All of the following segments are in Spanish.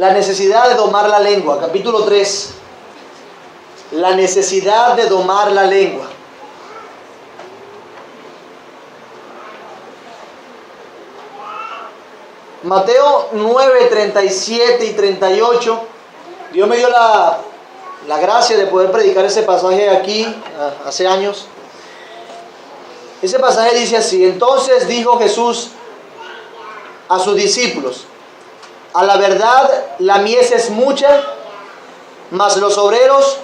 La necesidad de domar la lengua, capítulo 3. La necesidad de domar la lengua. Mateo 9, 37 y 38. Dios me dio la gracia de poder predicar ese pasaje aquí hace años. Ese pasaje dice así: entonces dijo Jesús a sus discípulos: a la verdad la mies es mucha, mas los obreros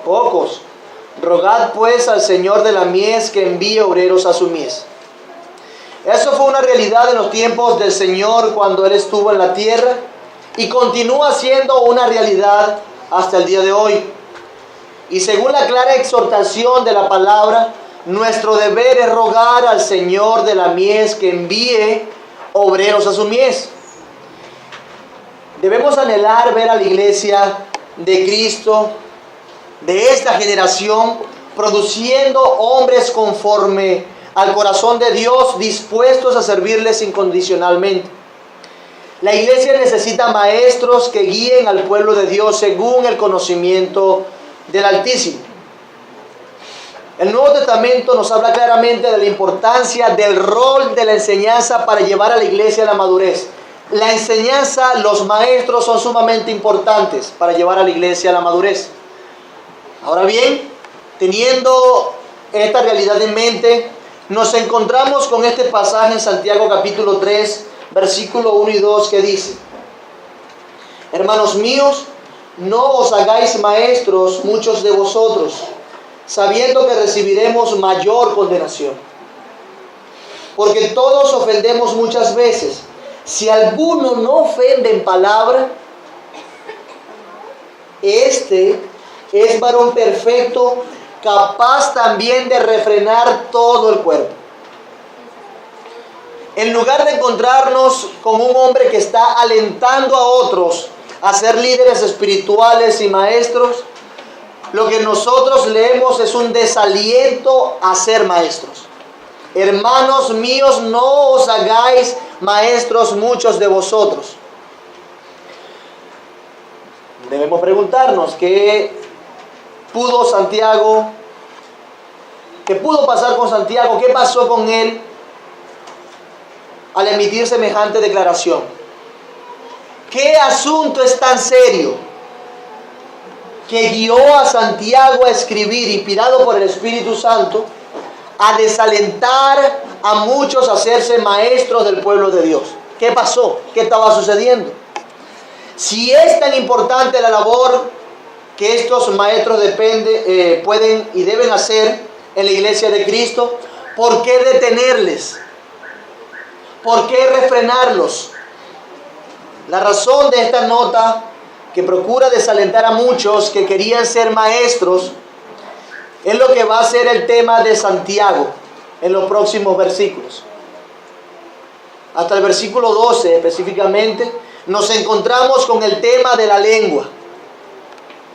pocos. Rogad pues al Señor de la mies que envíe obreros a su mies. Eso fue una realidad en los tiempos del Señor cuando Él estuvo en la tierra, y continúa siendo una realidad hasta el día de hoy. Y según la clara exhortación de la palabra, nuestro deber es rogar al Señor de la mies que envíe obreros a su mies. Debemos anhelar ver a la iglesia de Cristo, de esta generación, produciendo hombres conforme al corazón de Dios, dispuestos a servirles incondicionalmente. La iglesia necesita maestros que guíen al pueblo de Dios según el conocimiento del Altísimo. El Nuevo Testamento nos habla claramente de la importancia del rol de la enseñanza para llevar a la iglesia a la madurez. La enseñanza, los maestros son sumamente importantes para llevar a la iglesia a la madurez. Ahora bien, teniendo esta realidad en mente, nos encontramos con este pasaje en Santiago capítulo 3, versículo 1 y 2 que dice: hermanos míos, no os hagáis maestros muchos de vosotros, sabiendo que recibiremos mayor condenación. Porque todos ofendemos muchas veces. Si alguno no ofende en palabra, este es varón perfecto, capaz también de refrenar todo el cuerpo. En lugar de encontrarnos con un hombre que está alentando a otros a ser líderes espirituales y maestros, lo que nosotros leemos es un desaliento a ser maestros. Hermanos míos, no os hagáis maestros muchos de vosotros. Debemos preguntarnos qué pudo pasar con Santiago, qué pasó con él al emitir semejante declaración. ¿Qué asunto es tan serio que guió a Santiago a escribir, inspirado por el Espíritu Santo, a desalentar a muchos a hacerse maestros del pueblo de Dios? ¿Qué pasó? ¿Qué estaba sucediendo? Si es tan importante la labor que estos maestros pueden y deben hacer en la iglesia de Cristo, ¿por qué detenerles? ¿Por qué refrenarlos? La razón de esta nota, que procura desalentar a muchos que querían ser maestros, es lo que va a ser el tema de Santiago en los próximos versículos. Hasta el versículo 12 específicamente, nos encontramos con el tema de la lengua.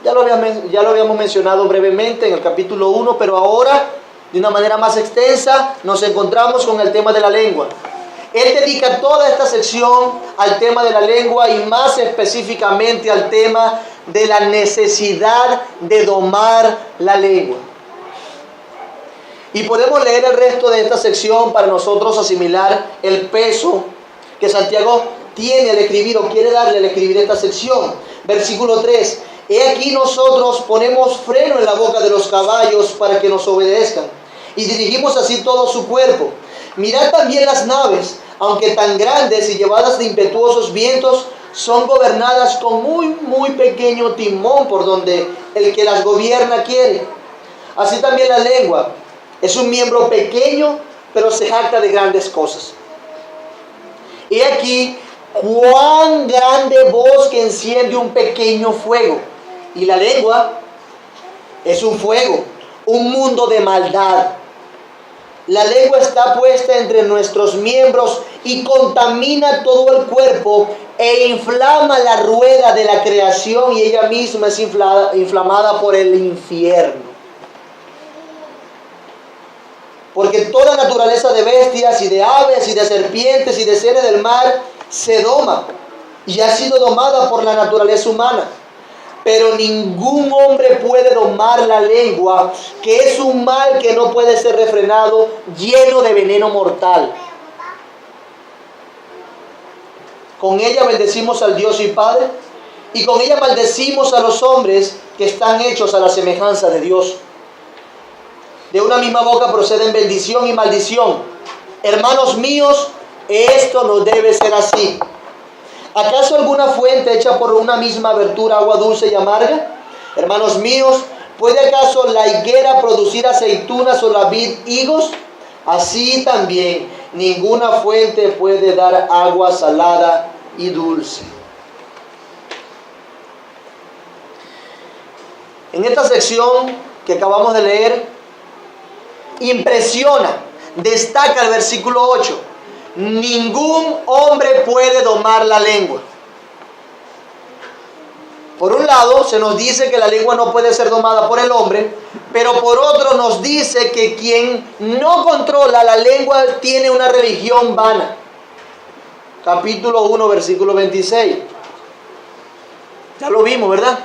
Ya lo habíamos mencionado brevemente en el capítulo 1, pero ahora, de una manera más extensa, nos encontramos con el tema de la lengua. Él dedica toda esta sección al tema de la lengua y más específicamente al tema de la necesidad de domar la lengua. Y podemos leer el resto de esta sección para nosotros asimilar el peso que Santiago tiene al escribir o quiere darle al escribir esta sección. Versículo 3. He aquí nosotros ponemos freno en la boca de los caballos para que nos obedezcan, y dirigimos así todo su cuerpo. Mirad también las naves, aunque tan grandes y llevadas de impetuosos vientos, son gobernadas con muy pequeño timón por donde el que las gobierna quiere. Así también la lengua es un miembro pequeño, pero se jacta de grandes cosas. He aquí cuán grande bosque enciende un pequeño fuego. Y la lengua es un fuego, un mundo de maldad. La lengua está puesta entre nuestros miembros y contamina todo el cuerpo e inflama la rueda de la creación, y ella misma es inflamada por el infierno. Porque toda naturaleza de bestias y de aves y de serpientes y de seres del mar se doma, y ha sido domada por la naturaleza humana. Pero ningún hombre puede domar la lengua, que es un mal que no puede ser refrenado, lleno de veneno mortal. Con ella bendecimos al Dios y Padre, y con ella maldecimos a los hombres que están hechos a la semejanza de Dios. De una misma boca proceden bendición y maldición. Hermanos míos, esto no debe ser así. ¿Acaso alguna fuente hecha por una misma abertura agua dulce y amarga? Hermanos míos, ¿puede acaso la higuera producir aceitunas o la vid higos? Así también, ninguna fuente puede dar agua salada y dulce. En esta sección que acabamos de leer, impresiona, destaca el versículo 8. Ningún hombre puede domar la lengua. Por un lado, se nos dice que la lengua no puede ser domada por el hombre, pero por otro nos dice que quien no controla la lengua tiene una religión vana. Capítulo 1, versículo 26. Ya lo vimos, ¿verdad?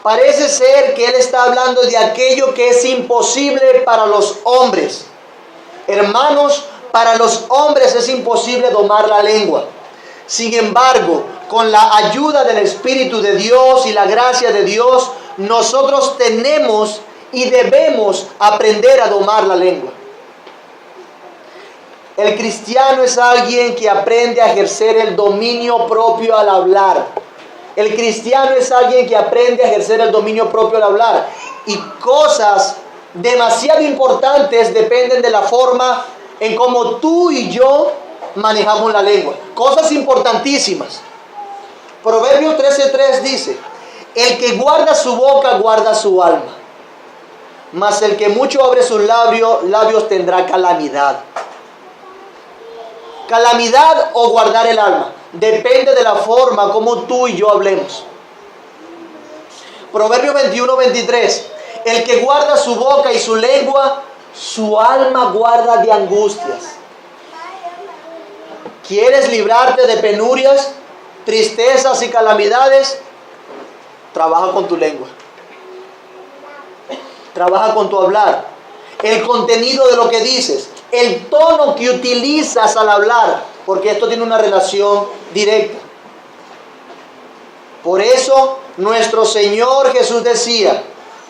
Parece ser que él está hablando de aquello que es imposible para los hombres. Hermanos, para los hombres es imposible domar la lengua. Sin embargo, con la ayuda del Espíritu de Dios y la gracia de Dios, nosotros tenemos y debemos aprender a domar la lengua. El cristiano es alguien que aprende a ejercer el dominio propio al hablar. El cristiano es alguien que aprende a ejercer el dominio propio al hablar. Y cosas demasiado importantes dependen de la forma en cómo tú y yo manejamos la lengua. Cosas importantísimas. Proverbios 13:3 dice: el que guarda su boca guarda su alma, mas el que mucho abre sus labios tendrá calamidad. Calamidad o guardar el alma depende de la forma como tú y yo hablemos. Proverbios 21:23: el que guarda su boca y su lengua, su alma guarda de angustias. ¿Quieres librarte de penurias, tristezas y calamidades? Trabaja con tu lengua. Trabaja con tu hablar. El contenido de lo que dices, el tono que utilizas al hablar, porque esto tiene una relación directa. Por eso nuestro Señor Jesús decía: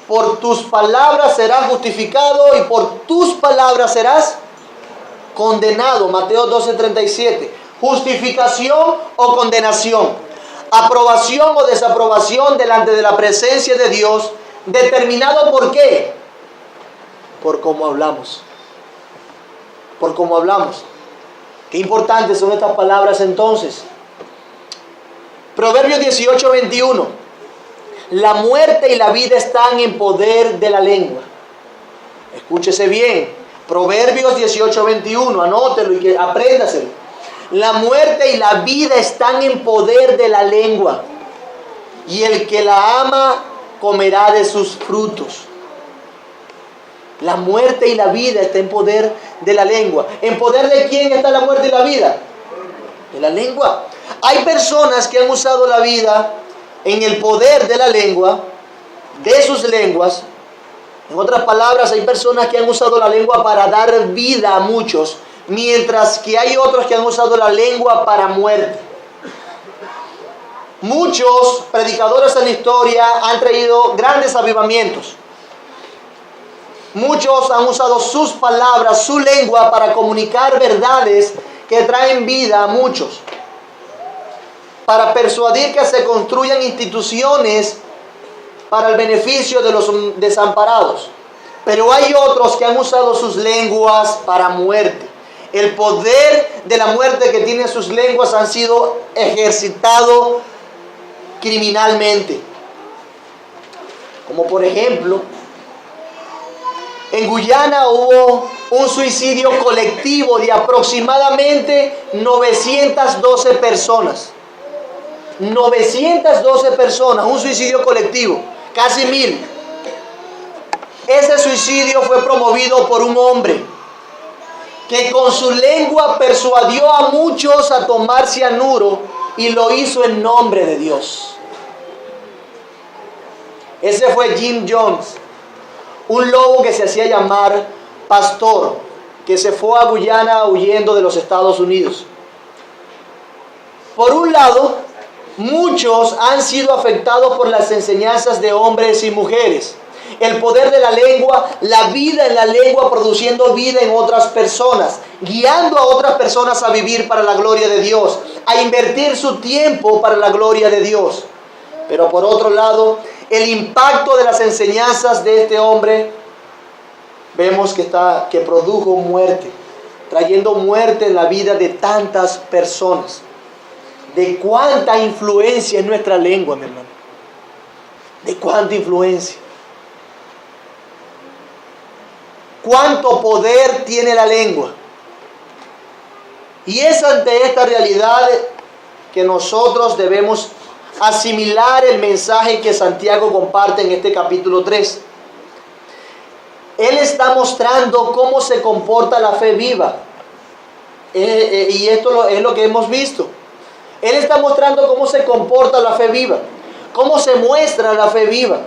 por tus palabras serás justificado y por tus palabras serás condenado. Mateo 12:37. Justificación o condenación, aprobación o desaprobación delante de la presencia de Dios, determinado por qué, por cómo hablamos. Por cómo hablamos. Qué importantes son estas palabras entonces. Proverbios 18:21. La muerte y la vida están en poder de la lengua. Escúchese bien. Proverbios 18:21. Anótelo y apréndaselo. La muerte y la vida están en poder de la lengua, y el que la ama comerá de sus frutos. La muerte y la vida está en poder de la lengua. ¿En poder de quién está la muerte y la vida? De la lengua. Hay personas que han usado la vida en el poder de la lengua, de sus lenguas. En otras palabras, hay personas que han usado la lengua para dar vida a muchos, mientras que hay otros que han usado la lengua para muerte. Muchos predicadores en la historia han traído grandes avivamientos. Muchos han usado sus palabras, su lengua, para comunicar verdades que traen vida a muchos, para persuadir que se construyan instituciones para el beneficio de los desamparados. Pero hay otros que han usado sus lenguas para muerte. El poder de la muerte que tienen sus lenguas han sido ejercitado criminalmente. Como por ejemplo, en Guyana hubo un suicidio colectivo de aproximadamente 912 personas. 912 personas, un suicidio colectivo, casi 1000. Ese suicidio fue promovido por un hombre que con su lengua persuadió a muchos a tomar cianuro y lo hizo en nombre de Dios. Ese fue Jim Jones, un lobo que se hacía llamar pastor, que se fue a Guyana huyendo de los Estados Unidos. Por un lado, muchos han sido afectados por las enseñanzas de hombres y mujeres. El poder de la lengua, la vida en la lengua produciendo vida en otras personas, guiando a otras personas a vivir para la gloria de Dios, a invertir su tiempo para la gloria de Dios. Pero por otro lado, el impacto de las enseñanzas de este hombre, vemos que produjo muerte, trayendo muerte en la vida de tantas personas. De cuánta influencia es nuestra lengua, mi hermano. De cuánta influencia. Cuánto poder tiene la lengua. Y es ante esta realidad que nosotros debemos asimilar el mensaje que Santiago comparte en este capítulo 3. Él está mostrando cómo se comporta la fe viva. Y esto es lo que hemos visto. Él está mostrando cómo se comporta la fe viva, cómo se muestra la fe viva.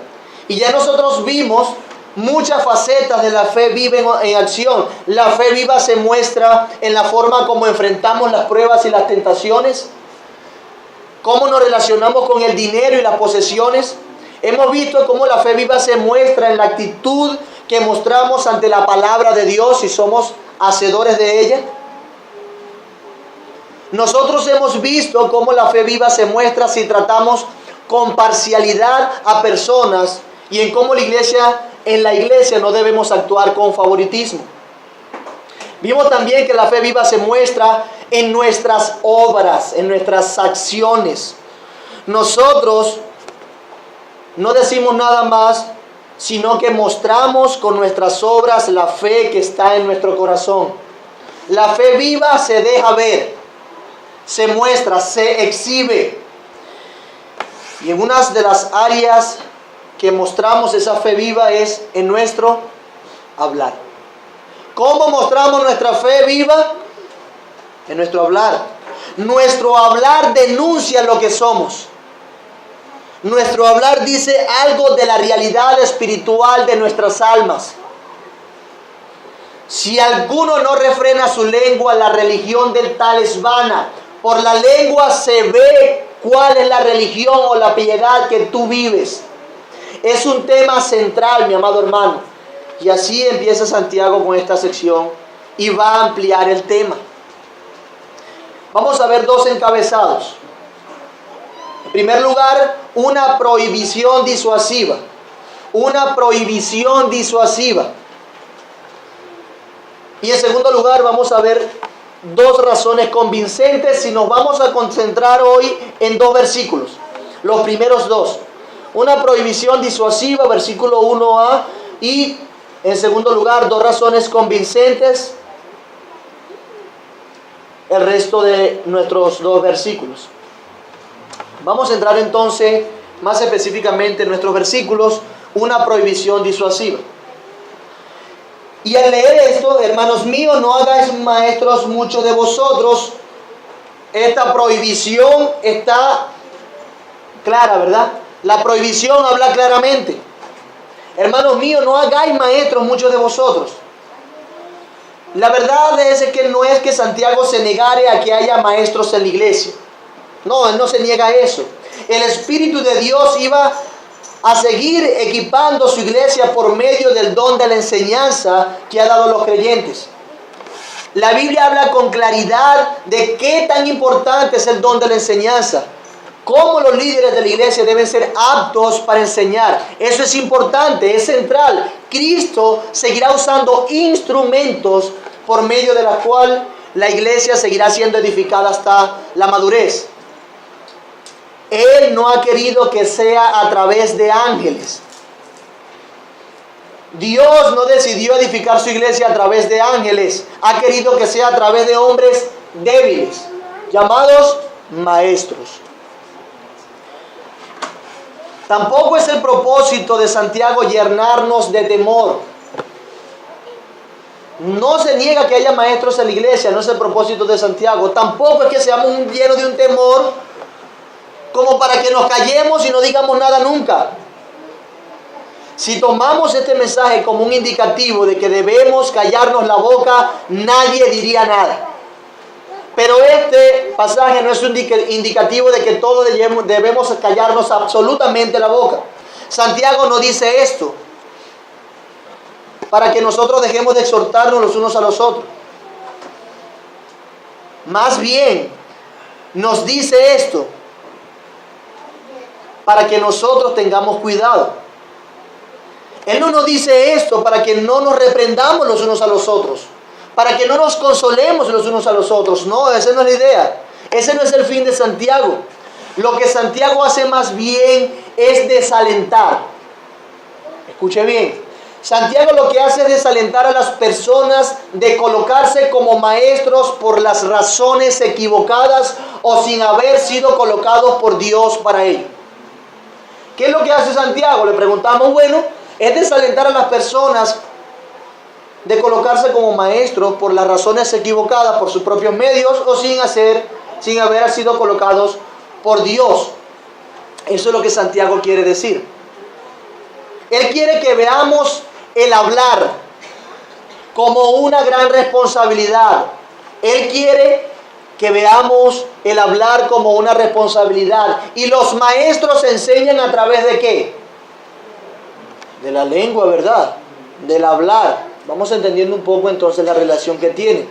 Y ya nosotros vimos muchas facetas de la fe viva en acción. La fe viva se muestra en la forma como enfrentamos las pruebas y las tentaciones, cómo nos relacionamos con el dinero y las posesiones. Hemos visto cómo la fe viva se muestra en la actitud que mostramos ante la palabra de Dios y somos hacedores de ella. Nosotros hemos visto cómo la fe viva se muestra si tratamos con parcialidad a personas y en cómo en la iglesia no debemos actuar con favoritismo. Vimos también que la fe viva se muestra en nuestras obras, en nuestras acciones. Nosotros no decimos nada más, sino que mostramos con nuestras obras la fe que está en nuestro corazón. La fe viva se deja ver, se muestra, se exhibe. Y en una de las áreas que mostramos esa fe viva es en nuestro hablar. ¿Cómo mostramos nuestra fe viva? En nuestro hablar. Nuestro hablar denuncia lo que somos. Nuestro hablar dice algo de la realidad espiritual de nuestras almas. Si alguno no refrena su lengua, la religión del tal es vana. Por la lengua se ve cuál es la religión o la piedad que tú vives. Es un tema central, mi amado hermano. Y así empieza Santiago con esta sección y va a ampliar el tema. Vamos a ver dos encabezados. En primer lugar, una prohibición disuasiva. Una prohibición disuasiva. Y en segundo lugar, vamos a ver dos razones convincentes y nos vamos a concentrar hoy en dos versículos. Los primeros dos. Una prohibición disuasiva, versículo 1a, y en segundo lugar, dos razones convincentes, el resto de nuestros dos versículos. Vamos a entrar entonces más específicamente en nuestros versículos, una prohibición disuasiva. Y al leer esto, hermanos míos, no hagáis maestros muchos de vosotros. Esta prohibición está clara, ¿verdad? La prohibición habla claramente. Hermanos míos, no hagáis maestros muchos de vosotros. La verdad es que no es que Santiago se negare a que haya maestros en la iglesia. No, él no se niega a eso. El Espíritu de Dios iba a seguir equipando su iglesia por medio del don de la enseñanza que ha dado a los creyentes. La Biblia habla con claridad de qué tan importante es el don de la enseñanza. Cómo los líderes de la iglesia deben ser aptos para enseñar. Eso es importante, es central. Cristo seguirá usando instrumentos por medio de la cual la iglesia seguirá siendo edificada hasta la madurez. Él no ha querido que sea a través de ángeles. Dios no decidió edificar su iglesia a través de ángeles. Ha querido que sea a través de hombres débiles, llamados maestros. Tampoco es el propósito de Santiago llenarnos de temor. No se niega que haya maestros en la iglesia, no es el propósito de Santiago. Tampoco es que seamos llenos de un temor como para que nos callemos y no digamos nada nunca. Si tomamos este mensaje como un indicativo de que debemos callarnos la boca, nadie diría nada. Pero este pasaje no es un indicativo de que todos debemos callarnos absolutamente la boca. Santiago no dice esto para que nosotros dejemos de exhortarnos los unos a los otros. Más bien, nos dice esto para que nosotros tengamos cuidado. Él no nos dice esto para que no nos reprendamos los unos a los otros, para que no nos consolemos los unos a los otros. No, esa no es la idea. Ese no es el fin de Santiago. Lo que Santiago hace más bien es desalentar. Escuche bien. Santiago lo que hace es desalentar a las personas de colocarse como maestros por las razones equivocadas o sin haber sido colocados por Dios para ello. ¿Qué es lo que hace Santiago? Le preguntamos, bueno, es desalentar a las personas de colocarse como maestros por las razones equivocadas, por sus propios medios o sin haber sido colocados por Dios. Eso es lo que Santiago quiere decir. Él quiere que veamos el hablar como una gran responsabilidad. Él quiere que veamos el hablar como una responsabilidad. Y los maestros enseñan a través de ¿qué? De la lengua, ¿verdad? Del hablar. Vamos entendiendo un poco entonces la relación que tiene.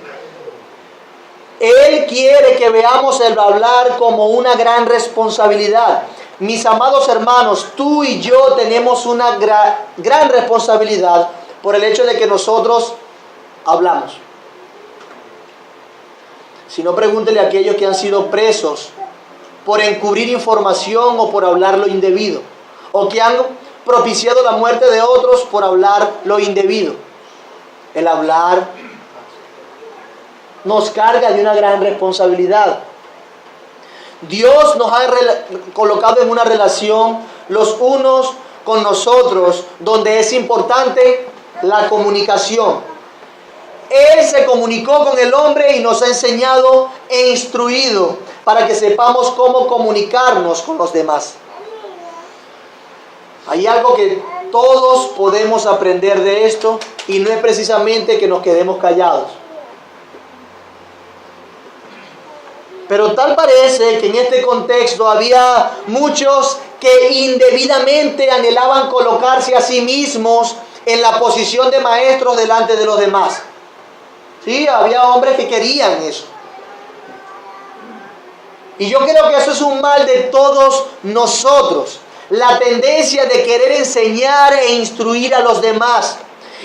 Él quiere que veamos el hablar como una gran responsabilidad. Mis amados hermanos, tú y yo tenemos una gran responsabilidad por el hecho de que nosotros hablamos. Si no, pregúntele a aquellos que han sido presos por encubrir información o por hablar lo indebido, o que han propiciado la muerte de otros por hablar lo indebido. El hablar nos carga de una gran responsabilidad. Dios nos ha colocado en una relación los unos con nosotros donde es importante la comunicación. Él se comunicó con el hombre y nos ha enseñado e instruido para que sepamos cómo comunicarnos con los demás. Hay algo que todos podemos aprender de esto y no es precisamente que nos quedemos callados. Pero tal parece que en este contexto había muchos que indebidamente anhelaban colocarse a sí mismos en la posición de maestros delante de los demás. Sí, había hombres que querían eso. Y yo creo que eso es un mal de todos nosotros. La tendencia de querer enseñar e instruir a los demás.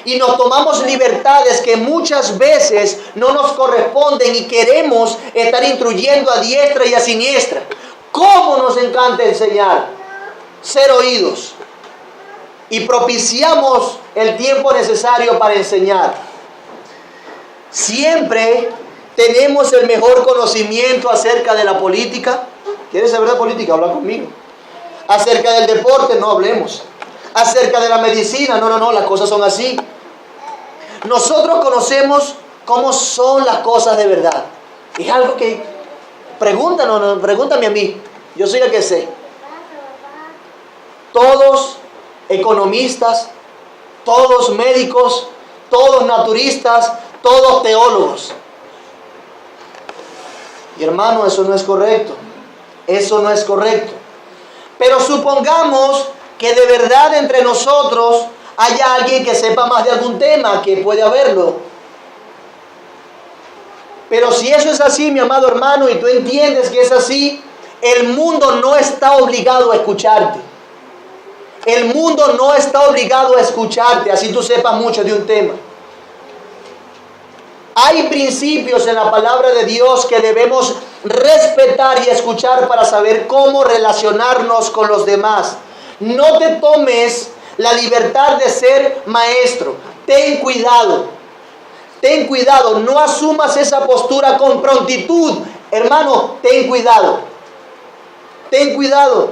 Y nos tomamos libertades que muchas veces no nos corresponden y queremos estar instruyendo a diestra y a siniestra. ¿Cómo nos encanta enseñar? Ser oídos. Y propiciamos el tiempo necesario para enseñar. Siempre tenemos el mejor conocimiento acerca de la política. ¿Quieres saber de política? Habla conmigo. Acerca del deporte, no hablemos. Acerca de la medicina, no, las cosas son así. Nosotros conocemos cómo son las cosas de verdad. Es algo que pregúntame a mí, yo soy el que sé. Todos economistas, todos médicos, todos naturistas, todos teólogos. Y hermano, eso no es correcto. Eso no es correcto. Pero supongamos que de verdad entre nosotros haya alguien que sepa más de algún tema, que puede haberlo. Pero si eso es así, mi amado hermano, y tú entiendes que es así, el mundo no está obligado a escucharte. El mundo no está obligado a escucharte, así tú sepas mucho de un tema. Hay principios en la palabra de Dios que debemos respetar y escuchar para saber cómo relacionarnos con los demás. No te tomes la libertad de ser maestro. Ten cuidado. Ten cuidado. No asumas esa postura con prontitud. Hermano, ten cuidado. Ten cuidado.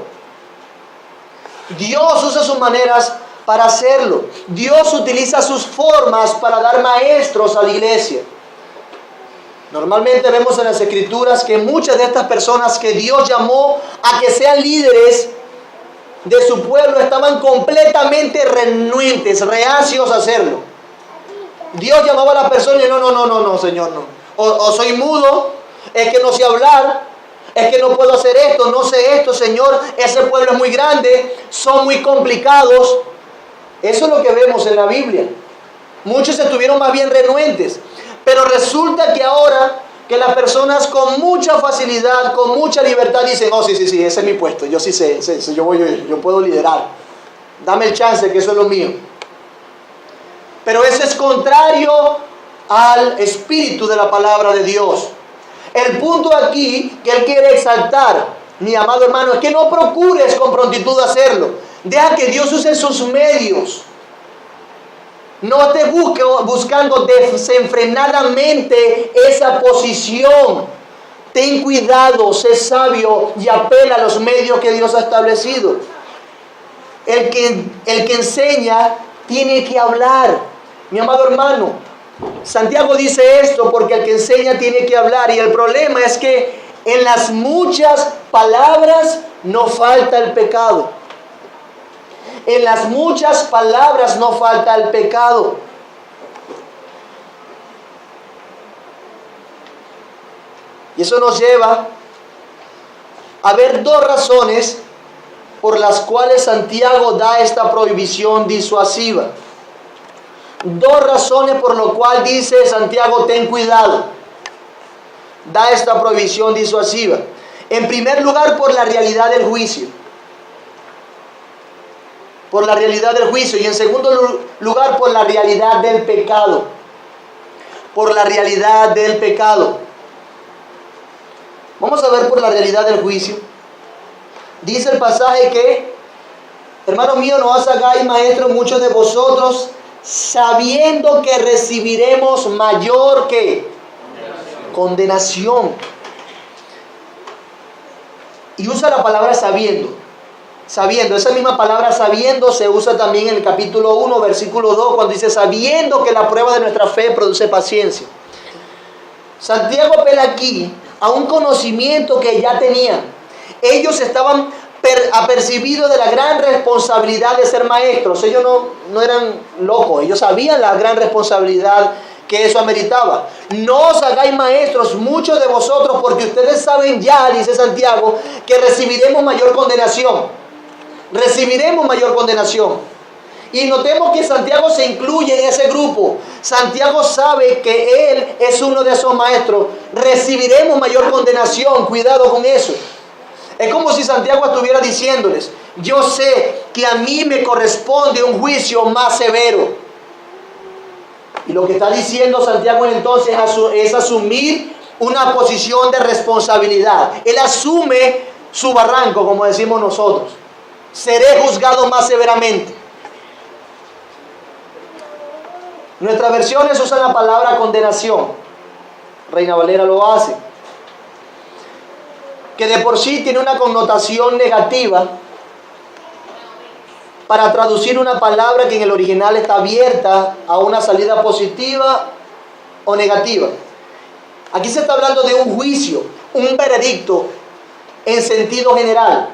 Dios usa sus maneras para hacerlo. Dios utiliza sus formas para dar maestros a la iglesia. Normalmente vemos en las Escrituras que muchas de estas personas que Dios llamó a que sean líderes de su pueblo estaban completamente renuentes, reacios a hacerlo. Dios llamaba a la persona y no, Señor, no. O soy mudo, es que no sé hablar, es que no puedo hacer esto, no sé esto, Señor, ese pueblo es muy grande, son muy complicados. Eso es lo que vemos en la Biblia. Muchos estuvieron más bien renuentes. Pero resulta que ahora que las personas con mucha facilidad, con mucha libertad dicen, oh sí, ese es mi puesto, yo sí sé, yo puedo liderar. Dame el chance, que eso es lo mío. Pero eso es contrario al espíritu de la palabra de Dios. El punto aquí que Él quiere exaltar, mi amado hermano, es que no procures con prontitud hacerlo. Deja que Dios use sus medios. No te busques buscando desenfrenadamente esa posición. Ten cuidado, sé sabio y apela a los medios que Dios ha establecido. El que enseña tiene que hablar. Mi amado hermano, Santiago dice esto porque el que enseña tiene que hablar. Y el problema es que en las muchas palabras no falta el pecado. En las muchas palabras no falta el pecado. Y eso nos lleva a ver dos razones por las cuales Santiago da esta prohibición disuasiva. Dos razones por lo cual dice Santiago, ten cuidado. Da esta prohibición disuasiva. En primer lugar, por la realidad del juicio. Por la realidad del juicio. Y en segundo lugar, por la realidad del pecado. Por la realidad del pecado. Vamos a ver por la realidad del juicio. Dice el pasaje que, hermano mío, no os hagáis maestros muchos de vosotros, sabiendo que recibiremos mayor que condenación. Y usa la palabra sabiendo. Sabiendo, esa misma palabra sabiendo se usa también en el capítulo 1, versículo 2, cuando dice sabiendo que la prueba de nuestra fe produce paciencia. Santiago apela aquí a un conocimiento que ya tenían. Ellos estaban apercibidos de la gran responsabilidad de ser maestros. Ellos no eran locos, ellos sabían la gran responsabilidad que eso ameritaba. No os hagáis maestros muchos de vosotros, porque ustedes saben ya, dice Santiago, que recibiremos mayor condenación. Recibiremos mayor condenación. Y notemos que Santiago se incluye en ese grupo. Santiago sabe que él es uno de esos maestros. Recibiremos mayor condenación. Cuidado con eso. Es como si Santiago estuviera diciéndoles, yo sé que a mí me corresponde un juicio más severo. Y lo que está diciendo Santiago entonces es asumir una posición de responsabilidad. Él asume su barranco, como decimos nosotros. Seré juzgado más severamente. Nuestras versiones usan la palabra condenación. Reina Valera lo hace. Que de por sí tiene una connotación negativa para traducir una palabra que en el original está abierta a una salida positiva o negativa. Aquí se está hablando de un juicio, un veredicto en sentido general.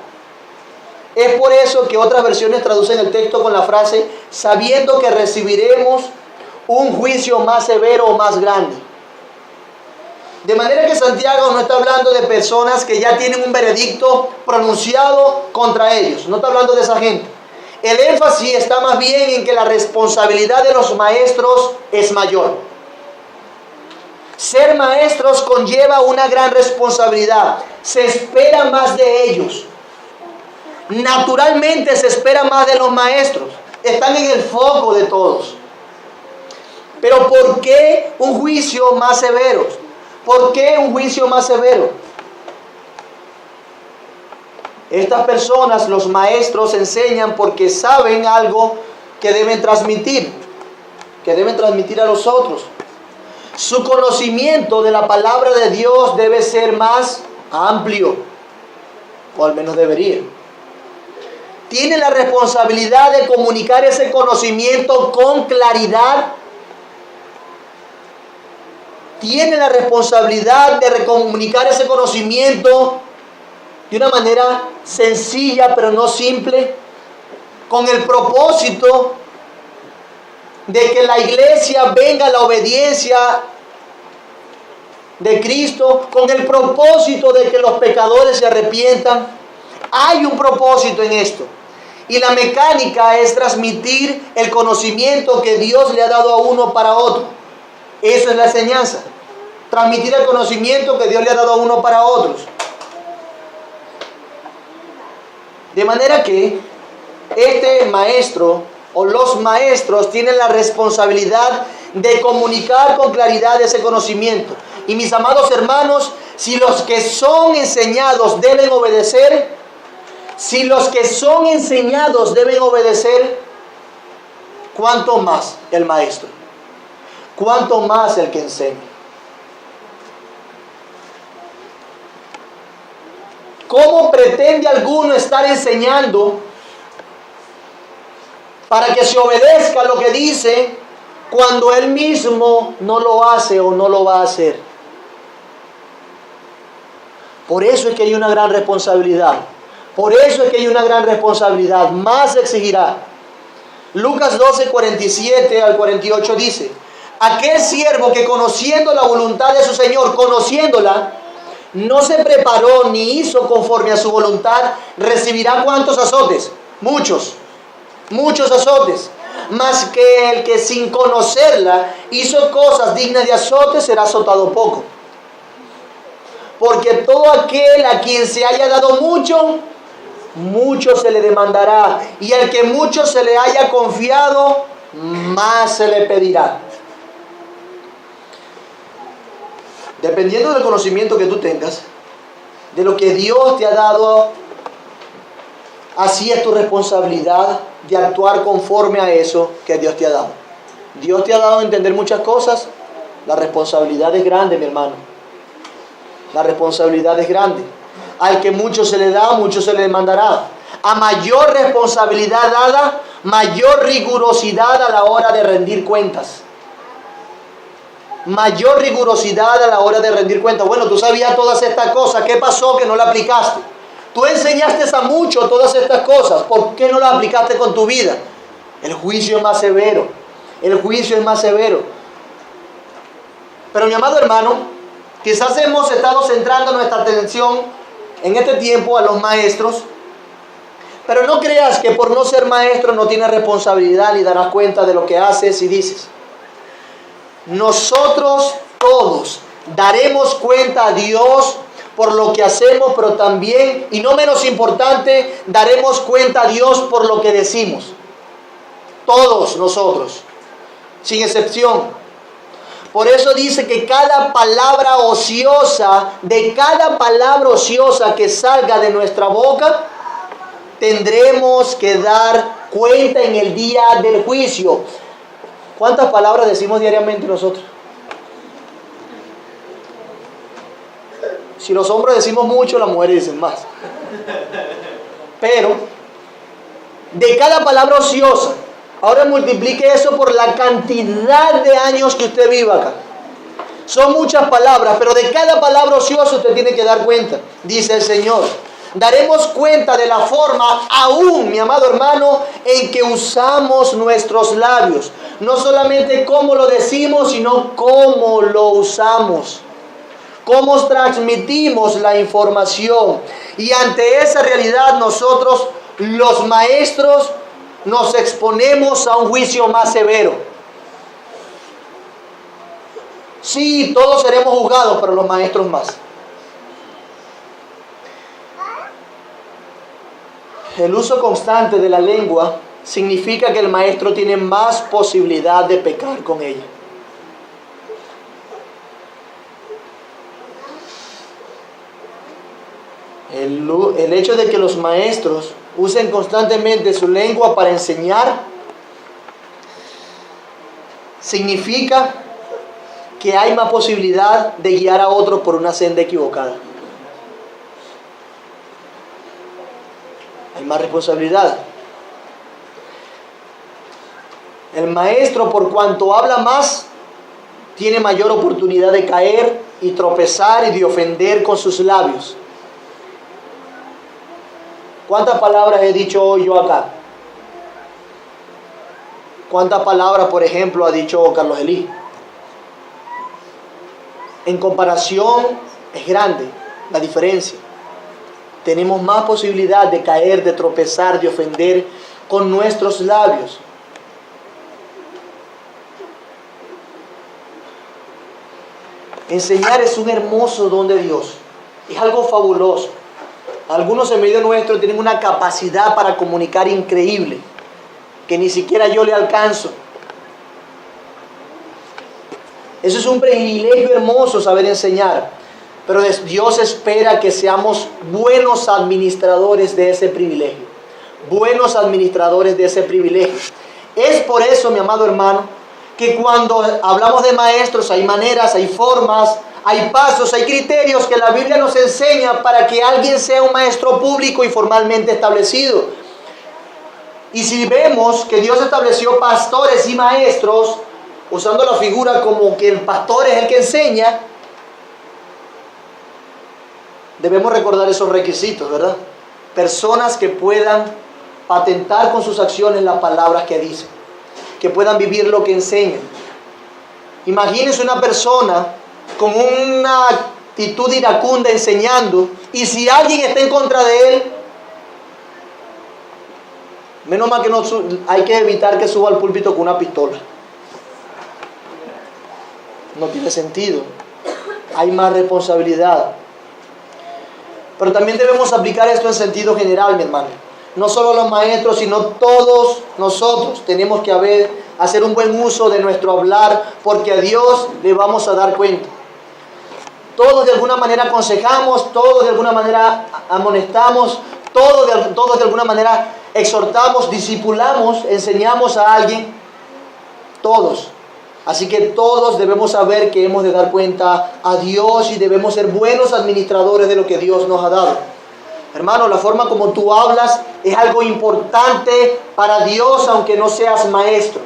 Es por eso que otras versiones traducen el texto con la frase, sabiendo que recibiremos un juicio más severo o más grande. De manera que Santiago no está hablando de personas que ya tienen un veredicto pronunciado contra ellos. No está hablando de esa gente. El énfasis está más bien en que la responsabilidad de los maestros es mayor. Ser maestros conlleva una gran responsabilidad. Se espera más de ellos. Naturalmente se espera más de los maestros. Están en el foco de todos. Pero ¿por qué un juicio más severo? ¿Por qué un juicio más severo? Estas personas, los maestros, enseñan porque saben algo que deben transmitir a los otros. Su conocimiento de la palabra de Dios debe ser más amplio, o al menos debería. Tiene la responsabilidad de comunicar ese conocimiento con claridad. tiene la responsabilidad de recomunicar ese conocimiento de una manera sencilla, pero no simple, con el propósito de que la iglesia venga a la obediencia de Cristo, con el propósito de que los pecadores se arrepientan. Hay un propósito en esto. Y la mecánica es transmitir el conocimiento que Dios le ha dado a uno para otro. Eso es la enseñanza. Transmitir el conocimiento que Dios le ha dado a uno para otros. De manera que este maestro o los maestros tienen la responsabilidad de comunicar con claridad ese conocimiento. Y mis amados hermanos, si los que son enseñados deben obedecer, ¿cuánto más el maestro? ¿Cuánto más el que enseña? ¿Cómo pretende alguno estar enseñando para que se obedezca lo que dice cuando él mismo no lo hace o no lo va a hacer? Por eso es que hay una gran responsabilidad. Más se exigirá. Lucas 12, 47 al 48 dice: aquel siervo que conociendo la voluntad de su Señor, conociéndola, no se preparó ni hizo conforme a su voluntad, recibirá ¿cuántos azotes? Muchos azotes. Mas que el que sin conocerla hizo cosas dignas de azote será azotado poco. Porque todo aquel a quien se haya dado mucho, mucho se le demandará. Y al que mucho se le haya confiado, más se le pedirá. Dependiendo del conocimiento que tú tengas, de lo que Dios te ha dado, así es tu responsabilidad de actuar conforme a eso que Dios te ha dado. Dios te ha dado a entender muchas cosas. La responsabilidad es grande, mi hermano. La responsabilidad es grande. Al que mucho se le da, mucho se le demandará. A mayor responsabilidad dada, mayor rigurosidad a la hora de rendir cuentas. Mayor rigurosidad a la hora de rendir cuentas. Bueno, tú sabías todas estas cosas. ¿Qué pasó que no la aplicaste? Tú enseñaste a muchos todas estas cosas. ¿Por qué no las aplicaste con tu vida? El juicio es más severo. Pero mi amado hermano, quizás hemos estado centrando nuestra atención en este tiempo a los maestros. Pero no creas que por no ser maestro no tienes responsabilidad ni darás cuenta de lo que haces y dices. Nosotros todos daremos cuenta a Dios por lo que hacemos, pero también, y no menos importante, daremos cuenta a Dios por lo que decimos. Todos nosotros, sin excepción. Por eso dice que cada palabra ociosa que salga de nuestra boca, tendremos que dar cuenta en el día del juicio. ¿Cuántas palabras decimos diariamente nosotros? Si los hombres decimos mucho, las mujeres dicen más. Pero, de cada palabra ociosa, ahora multiplique eso por la cantidad de años que usted viva acá. Son muchas palabras, pero de cada palabra ociosa usted tiene que dar cuenta, dice el Señor. Daremos cuenta de la forma, aún, mi amado hermano, en que usamos nuestros labios. No solamente cómo lo decimos, sino cómo lo usamos. Cómo transmitimos la información. Y ante esa realidad nosotros, los maestros, nos exponemos a un juicio más severo. Sí, todos seremos juzgados, pero los maestros más. El uso constante de la lengua significa que el maestro tiene más posibilidad de pecar con ella. El hecho de que los maestros usen constantemente su lengua para enseñar significa que hay más posibilidad de guiar a otros por una senda equivocada. Hay más responsabilidad. El maestro, por cuanto habla más, tiene mayor oportunidad de caer y tropezar y de ofender con sus labios. ¿Cuántas palabras he dicho hoy yo acá? ¿Cuántas palabras, por ejemplo, ha dicho Carlos Elí? En comparación es grande la diferencia. Tenemos más posibilidad de caer, de tropezar, de ofender con nuestros labios. Enseñar es un hermoso don de Dios. Es algo fabuloso. Algunos en medio nuestro tienen una capacidad para comunicar increíble, que ni siquiera yo le alcanzo. Eso es un privilegio hermoso, saber enseñar. Pero Dios espera que seamos buenos administradores de ese privilegio. Buenos administradores de ese privilegio. Es por eso, mi amado hermano, que cuando hablamos de maestros hay maneras, hay formas, hay pasos, hay criterios que la Biblia nos enseña para que alguien sea un maestro público y formalmente establecido. Y si vemos que Dios estableció pastores y maestros, usando la figura como que el pastor es el que enseña, debemos recordar esos requisitos, ¿verdad? Personas que puedan patentar con sus acciones las palabras que dicen, que puedan vivir lo que enseñan. Imagínense una persona con una actitud iracunda enseñando, y si alguien está en contra de él, menos mal que no, hay que evitar que suba al púlpito con una pistola. No tiene sentido. Hay más responsabilidad. Pero también debemos aplicar esto en sentido general, mi hermano. No solo los maestros, sino todos nosotros tenemos que hacer un buen uso de nuestro hablar, porque a Dios le vamos a dar cuenta. Todos de alguna manera aconsejamos, todos de alguna manera amonestamos, todos de alguna manera exhortamos, discipulamos, enseñamos a alguien. Todos. Así que todos debemos saber que hemos de dar cuenta a Dios y debemos ser buenos administradores de lo que Dios nos ha dado. Hermano, la forma como tú hablas es algo importante para Dios, aunque no seas maestro.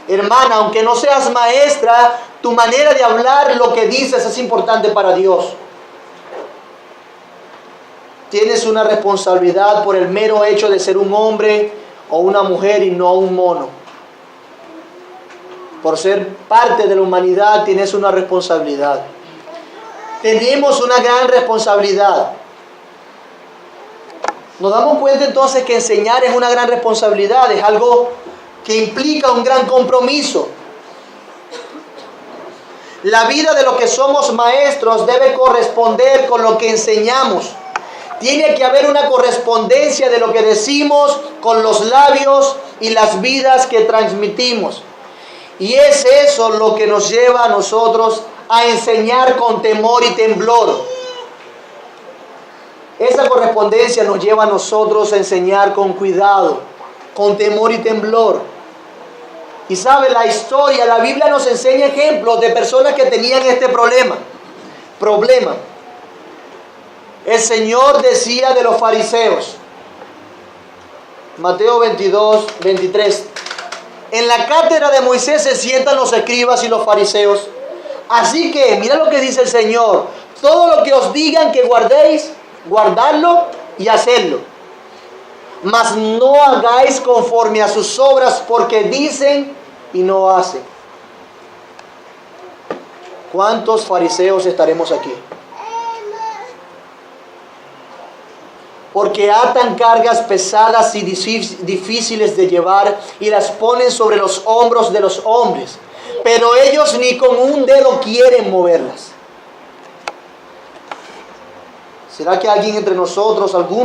Hermana, aunque no seas maestra, tu manera de hablar, lo que dices es importante para Dios. Tienes una responsabilidad por el mero hecho de ser un hombre o una mujer y no un mono. Por ser parte de la humanidad tienes una responsabilidad. Tenemos una gran responsabilidad. Nos damos cuenta entonces que enseñar es una gran responsabilidad, es algo que implica un gran compromiso. La vida de los que somos maestros debe corresponder con lo que enseñamos. Tiene que haber una correspondencia de lo que decimos con los labios y las vidas que transmitimos. Y es eso lo que nos lleva a nosotros a enseñar con temor y temblor. Esa correspondencia nos lleva a nosotros a enseñar con cuidado, con temor y temblor. Y sabe, la historia, la Biblia nos enseña ejemplos de personas que tenían este problema. El Señor decía de los fariseos, Mateo 22, 23, en la cátedra de Moisés se sientan los escribas y los fariseos. Así que, mira lo que dice el Señor, todo lo que os digan que guardéis, guardadlo y hacedlo. Mas no hagáis conforme a sus obras, porque dicen y no hacen. ¿Cuántos fariseos estaremos aquí? Porque atan cargas pesadas y difíciles de llevar y las ponen sobre los hombros de los hombres, pero ellos ni con un dedo quieren moverlas. ¿Será que alguno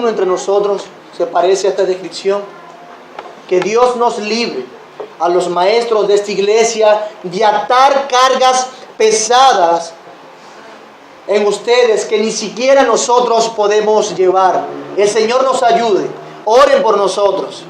entre nosotros se parece a esta descripción? Que Dios nos libre a los maestros de esta iglesia de atar cargas pesadas en ustedes que ni siquiera nosotros podemos llevar. El Señor nos ayude. Oren por nosotros.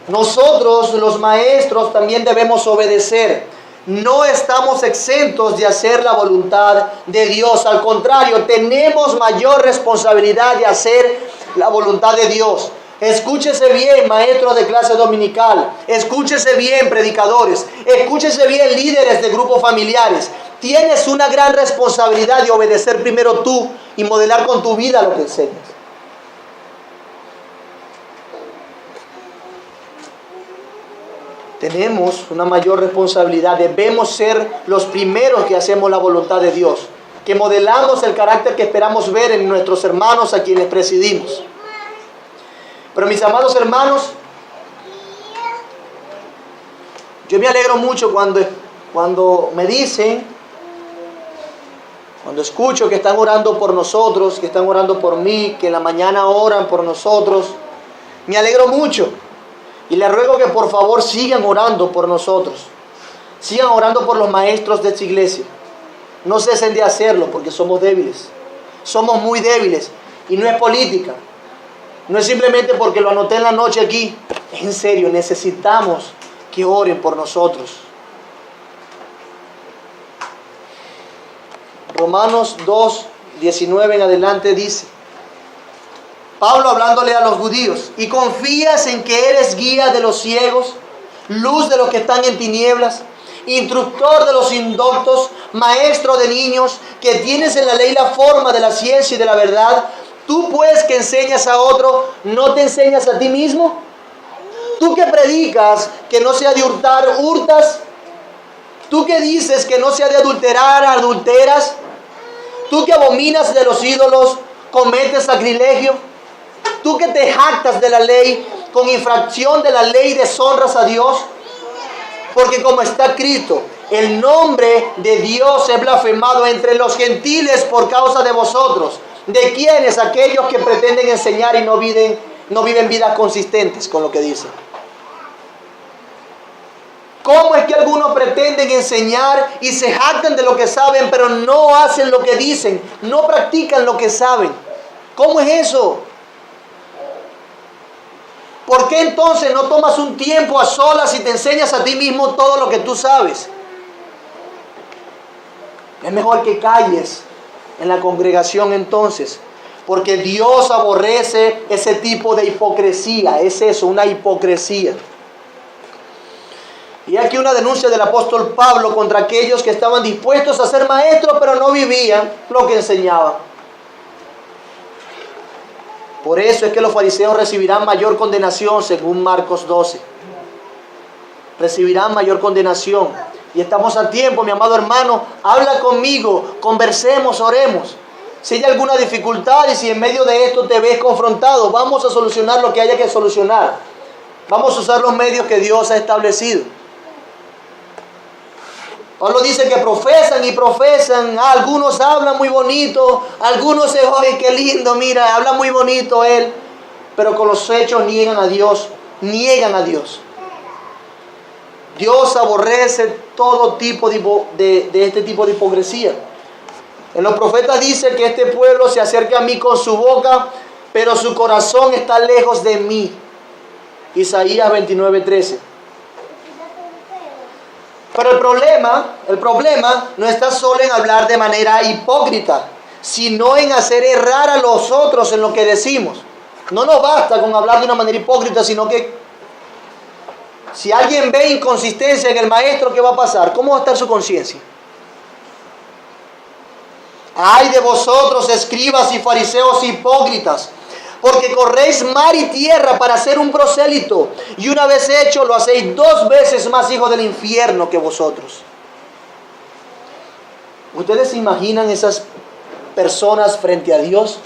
Nosotros, los maestros, también debemos obedecer. No estamos exentos de hacer la voluntad de Dios. Al contrario, tenemos mayor responsabilidad de hacer la voluntad de Dios. Escúchese bien, maestros de clase dominical. Escúchese bien, predicadores. Escúchese bien, líderes de grupos familiares. Tienes una gran responsabilidad de obedecer primero tú y modelar con tu vida lo que enseñas. Tenemos una mayor responsabilidad. Debemos ser los primeros que hacemos la voluntad de Dios, que modelamos el carácter que esperamos ver en nuestros hermanos a quienes presidimos. Pero mis amados hermanos, yo me alegro mucho cuando me dicen, cuando escucho que están orando por nosotros, que están orando por mí, que en la mañana oran por nosotros. Me alegro mucho y les ruego que por favor sigan orando por nosotros. Sigan orando por los maestros de esta iglesia. No cesen de hacerlo porque somos débiles. Somos muy débiles y no es política. No es simplemente porque lo anoté en la noche aquí. En serio, necesitamos que oren por nosotros. Romanos 2, 19 en adelante dice, Pablo hablándole a los judíos, ¿y confías en que eres guía de los ciegos, luz de los que están en tinieblas, instructor de los indoctos, maestro de niños, que tienes en la ley la forma de la ciencia y de la verdad? Tú pues que enseñas a otro, ¿no te enseñas a ti mismo? Tú que predicas que no se ha de hurtar, hurtas. Tú que dices que no se ha de adulterar, adulteras. Tú que abominas de los ídolos, cometes sacrilegio. Tú que te jactas de la ley, con infracción de la ley deshonras a Dios. Porque como está escrito, el nombre de Dios es blasfemado entre los gentiles por causa de vosotros. ¿De quiénes? Aquellos que pretenden enseñar y no viven vidas consistentes con lo que dicen. ¿Cómo es que algunos pretenden enseñar y se jactan de lo que saben, pero no hacen lo que dicen? No practican lo que saben. ¿Cómo es eso? ¿Por qué entonces no tomas un tiempo a solas y te enseñas a ti mismo todo lo que tú sabes? Es mejor que calles en la congregación entonces, porque Dios aborrece ese tipo de hipocresía. Es eso, una hipocresía. Y aquí una denuncia del apóstol Pablo contra aquellos que estaban dispuestos a ser maestros, pero no vivían lo que enseñaban. Por eso es que los fariseos recibirán mayor condenación, según Marcos 12. Recibirán mayor condenación. Y estamos a tiempo, mi amado hermano, habla conmigo, conversemos, oremos. Si hay alguna dificultad y si en medio de esto te ves confrontado, vamos a solucionar lo que haya que solucionar. Vamos a usar los medios que Dios ha establecido. Pablo dice que profesan y profesan. Algunos hablan muy bonito, algunos se oye, qué lindo, mira, habla muy bonito él. Pero con los hechos niegan a Dios, niegan a Dios. Dios aborrece todo tipo de este tipo de hipocresía. En los profetas dice que este pueblo se acerca a mí con su boca, pero su corazón está lejos de mí. Isaías 29:13. Pero el problema no está solo en hablar de manera hipócrita, sino en hacer errar a los otros en lo que decimos. No nos basta con hablar de una manera hipócrita, sino que si alguien ve inconsistencia en el maestro, ¿qué va a pasar? ¿Cómo va a estar su conciencia? ¡Ay de vosotros, escribas y fariseos hipócritas! Porque corréis mar y tierra para ser un prosélito, y una vez hecho lo hacéis 2 veces más hijos del infierno que vosotros. ¿Ustedes se imaginan esas personas frente a Dios?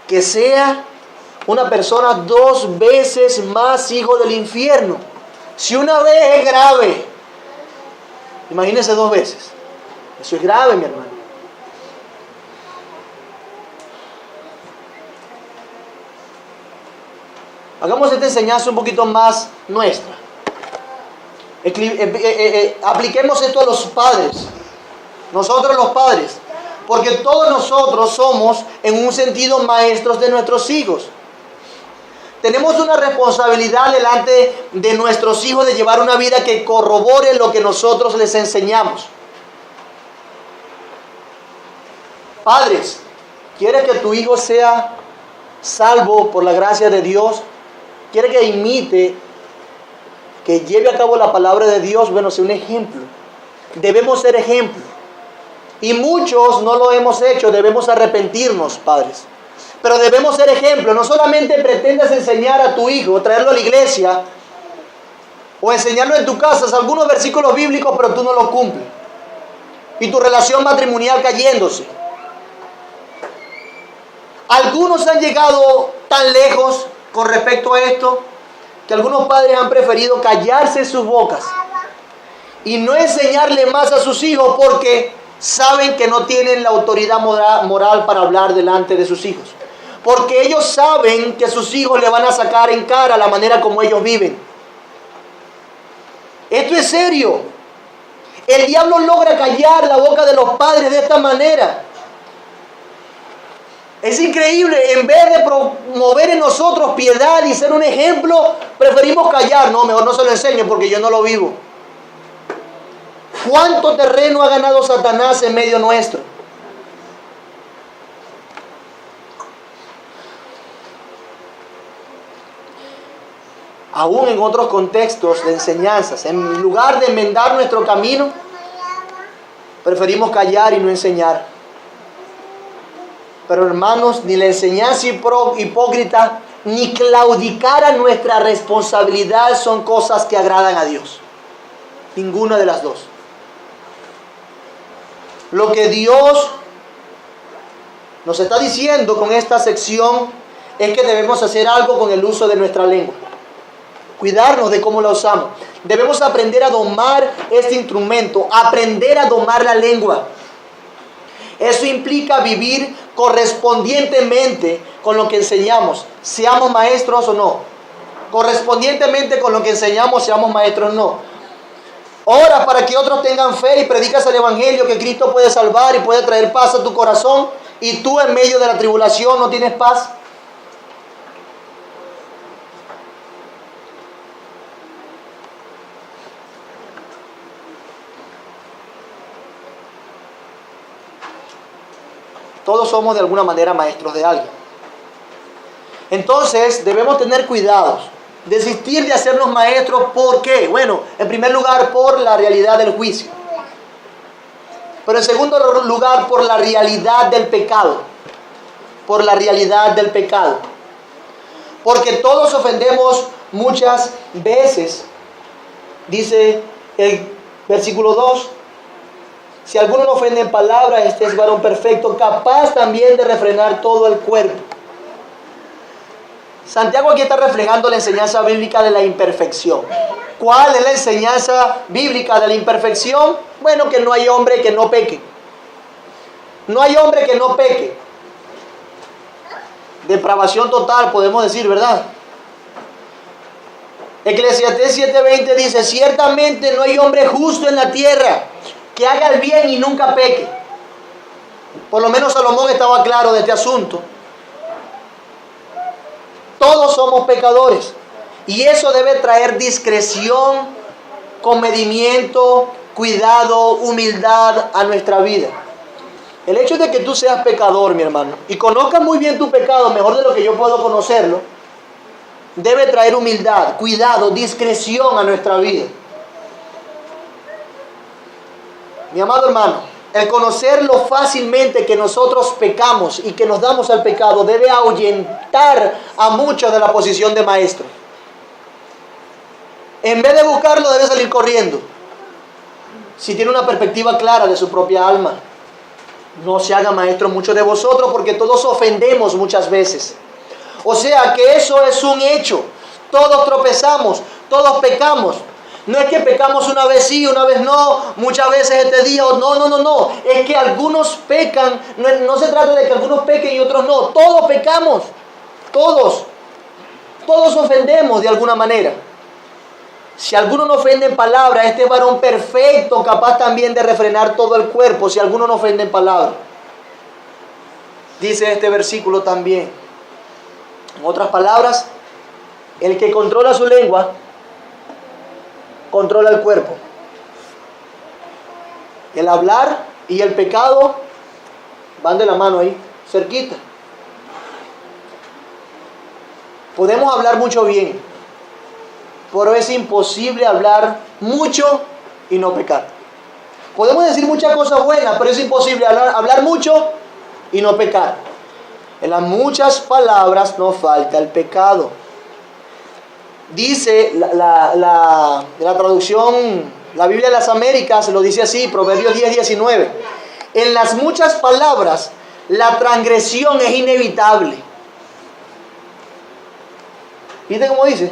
Que sea una persona 2 veces más hijo del infierno. Si una vez es grave, imagínense 2 veces. Eso es grave, mi hermano. Hagamos esta enseñanza un poquito más nuestra. Apliquemos esto a los padres. Nosotros los padres. Porque todos nosotros somos, en un sentido, maestros de nuestros hijos. Tenemos una responsabilidad delante de nuestros hijos de llevar una vida que corrobore lo que nosotros les enseñamos. Padres, ¿quieres que tu hijo sea salvo por la gracia de Dios? ¿Quiere que imite, que lleve a cabo la palabra de Dios? Bueno, sea un ejemplo. Debemos ser ejemplo. Y muchos no lo hemos hecho, debemos arrepentirnos, padres. Pero debemos ser ejemplo. No solamente pretendas enseñar a tu hijo, traerlo a la iglesia, o enseñarlo en tu casa, algunos versículos bíblicos, pero tú no los cumples. Y tu relación matrimonial cayéndose. Algunos han llegado tan lejos con respecto a esto, que algunos padres han preferido callarse sus bocas y no enseñarle más a sus hijos porque saben que no tienen la autoridad moral para hablar delante de sus hijos. Porque ellos saben que sus hijos le van a sacar en cara la manera como ellos viven. Esto es serio. El diablo logra callar la boca de los padres de esta manera. Es increíble. En vez de promover en nosotros piedad y ser un ejemplo, preferimos callar. No, mejor no se lo enseño porque yo no lo vivo. ¿Cuánto terreno ha ganado Satanás en medio nuestro? Aún en otros contextos de enseñanzas, en lugar de enmendar nuestro camino, preferimos callar y no enseñar. Pero hermanos, ni la enseñanza hipócrita, ni claudicar a nuestra responsabilidad son cosas que agradan a Dios. Ninguna de las dos. Lo que Dios nos está diciendo con esta sección es que debemos hacer algo con el uso de nuestra lengua. Cuidarnos de cómo la usamos. Debemos aprender a domar este instrumento, aprender a domar la lengua. Eso implica vivir correspondientemente con lo que enseñamos, seamos maestros o no. Correspondientemente con lo que enseñamos, seamos maestros o no. Ora para que otros tengan fe y predicas el evangelio, que Cristo puede salvar y puede traer paz a tu corazón, y tú en medio de la tribulación no tienes paz. Todos somos de alguna manera maestros de alguien. Entonces debemos tener cuidados. Desistir de hacernos maestros, ¿por qué? Bueno, en primer lugar por la realidad del juicio. Pero en segundo lugar por la realidad del pecado. Por la realidad del pecado. Porque todos ofendemos muchas veces. Dice el versículo 2. Si alguno no ofende en palabra, este es varón perfecto, capaz también de refrenar todo el cuerpo. Santiago aquí está reflejando la enseñanza bíblica de la imperfección. ¿Cuál es la enseñanza bíblica de la imperfección? Bueno, que no hay hombre que no peque. No hay hombre que no peque. Depravación total, podemos decir, ¿verdad? Eclesiastés 7:20 dice, ciertamente no hay hombre justo en la tierra que haga el bien y nunca peque. Por lo menos Salomón estaba claro de este asunto. Todos somos pecadores. Y eso debe traer discreción, comedimiento, cuidado, humildad a nuestra vida. El hecho de que tú seas pecador, mi hermano, y conozcas muy bien tu pecado, mejor de lo que yo puedo conocerlo, debe traer humildad, cuidado, discreción a nuestra vida. Mi amado hermano, el conocer lo fácilmente que nosotros pecamos y que nos damos al pecado debe ahuyentar a muchos de la posición de maestro. En vez de buscarlo, debe salir corriendo. Si tiene una perspectiva clara de su propia alma. No se haga maestro muchos de vosotros, porque todos ofendemos muchas veces. O sea que eso es un hecho. Todos tropezamos, todos pecamos. No es que pecamos una vez sí, una vez no, muchas veces este día, no. Es que algunos pecan, no se trata de que algunos pequen y otros no. Todos pecamos, todos ofendemos de alguna manera. Si alguno no ofende en palabra, este es varón perfecto, capaz también de refrenar todo el cuerpo, si alguno no ofende en palabra. Dice este versículo también. En otras palabras, el que controla su lengua, controla el cuerpo. El hablar y el pecado Van de la mano ahí, cerquita. Podemos hablar mucho bien, pero es imposible hablar mucho y no pecar. Podemos decir muchas cosas buenas, pero es imposible hablar mucho y no pecar. En las muchas palabras no falta el pecado. Dice la traducción, la Biblia de las Américas, lo dice así, Proverbios 10:19. En las muchas palabras la transgresión es inevitable. ¿Viste cómo dice?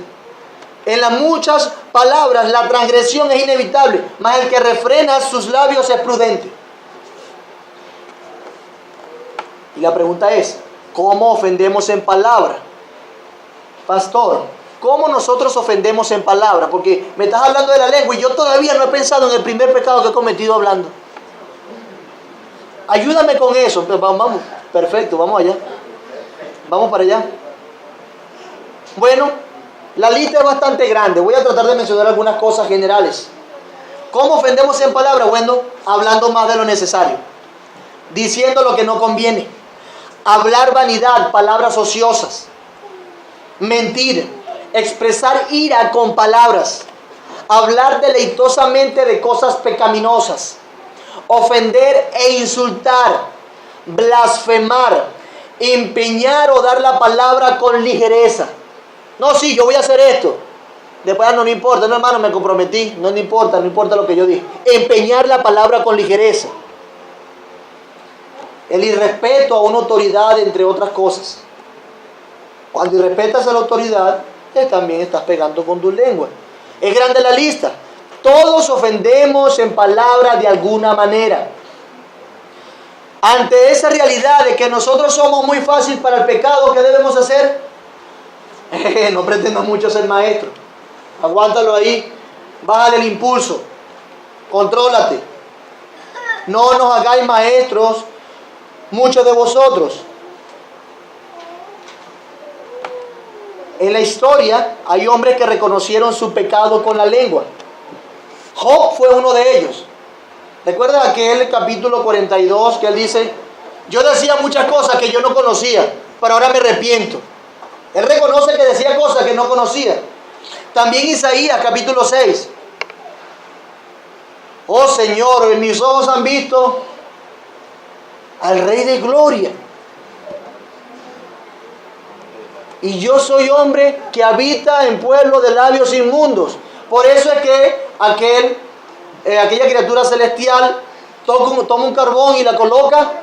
En las muchas palabras la transgresión es inevitable, mas el que refrena sus labios es prudente. Y la pregunta es, ¿cómo ofendemos en palabra? Pastor, ¿cómo nosotros ofendemos en palabra? Porque me estás hablando de la lengua y yo todavía no he pensado en el primer pecado que he cometido hablando. Ayúdame con eso. Vamos, perfecto, vamos allá. Vamos para allá. Bueno, la lista es bastante grande. Voy a tratar de mencionar algunas cosas generales. ¿Cómo ofendemos en palabra? Bueno, hablando más de lo necesario. Diciendo lo que no conviene. Hablar vanidad, palabras ociosas. Mentir. Expresar ira con palabras. Hablar deleitosamente de cosas pecaminosas. Ofender e insultar. Blasfemar. Empeñar o dar la palabra con ligereza. No, sí, yo voy a hacer esto. Después no importa, no hermano, me comprometí. No importa lo que yo dije. Empeñar la palabra con ligereza. El irrespeto a una autoridad, entre otras cosas. Cuando irrespetas a la autoridad, también estás pegando con tu lengua. Es grande la lista. Todos ofendemos en palabra de alguna manera. Ante esa realidad de que nosotros somos muy fácil para el pecado, ¿qué debemos hacer? No pretendo mucho ser maestro. Aguántalo ahí. Bájale el impulso. Contrólate. No nos hagáis maestros muchos de vosotros. En la historia hay hombres que reconocieron su pecado con la lengua. Job fue uno de ellos. ¿Recuerdan aquel capítulo 42 que él dice: yo decía muchas cosas que yo no conocía, pero ahora me arrepiento? Él reconoce que decía cosas que no conocía. También Isaías capítulo 6. Oh Señor, mis ojos han visto al Rey de Gloria. Y yo soy hombre que habita en pueblo de labios inmundos. Por eso es que aquella criatura celestial toma un carbón y la coloca.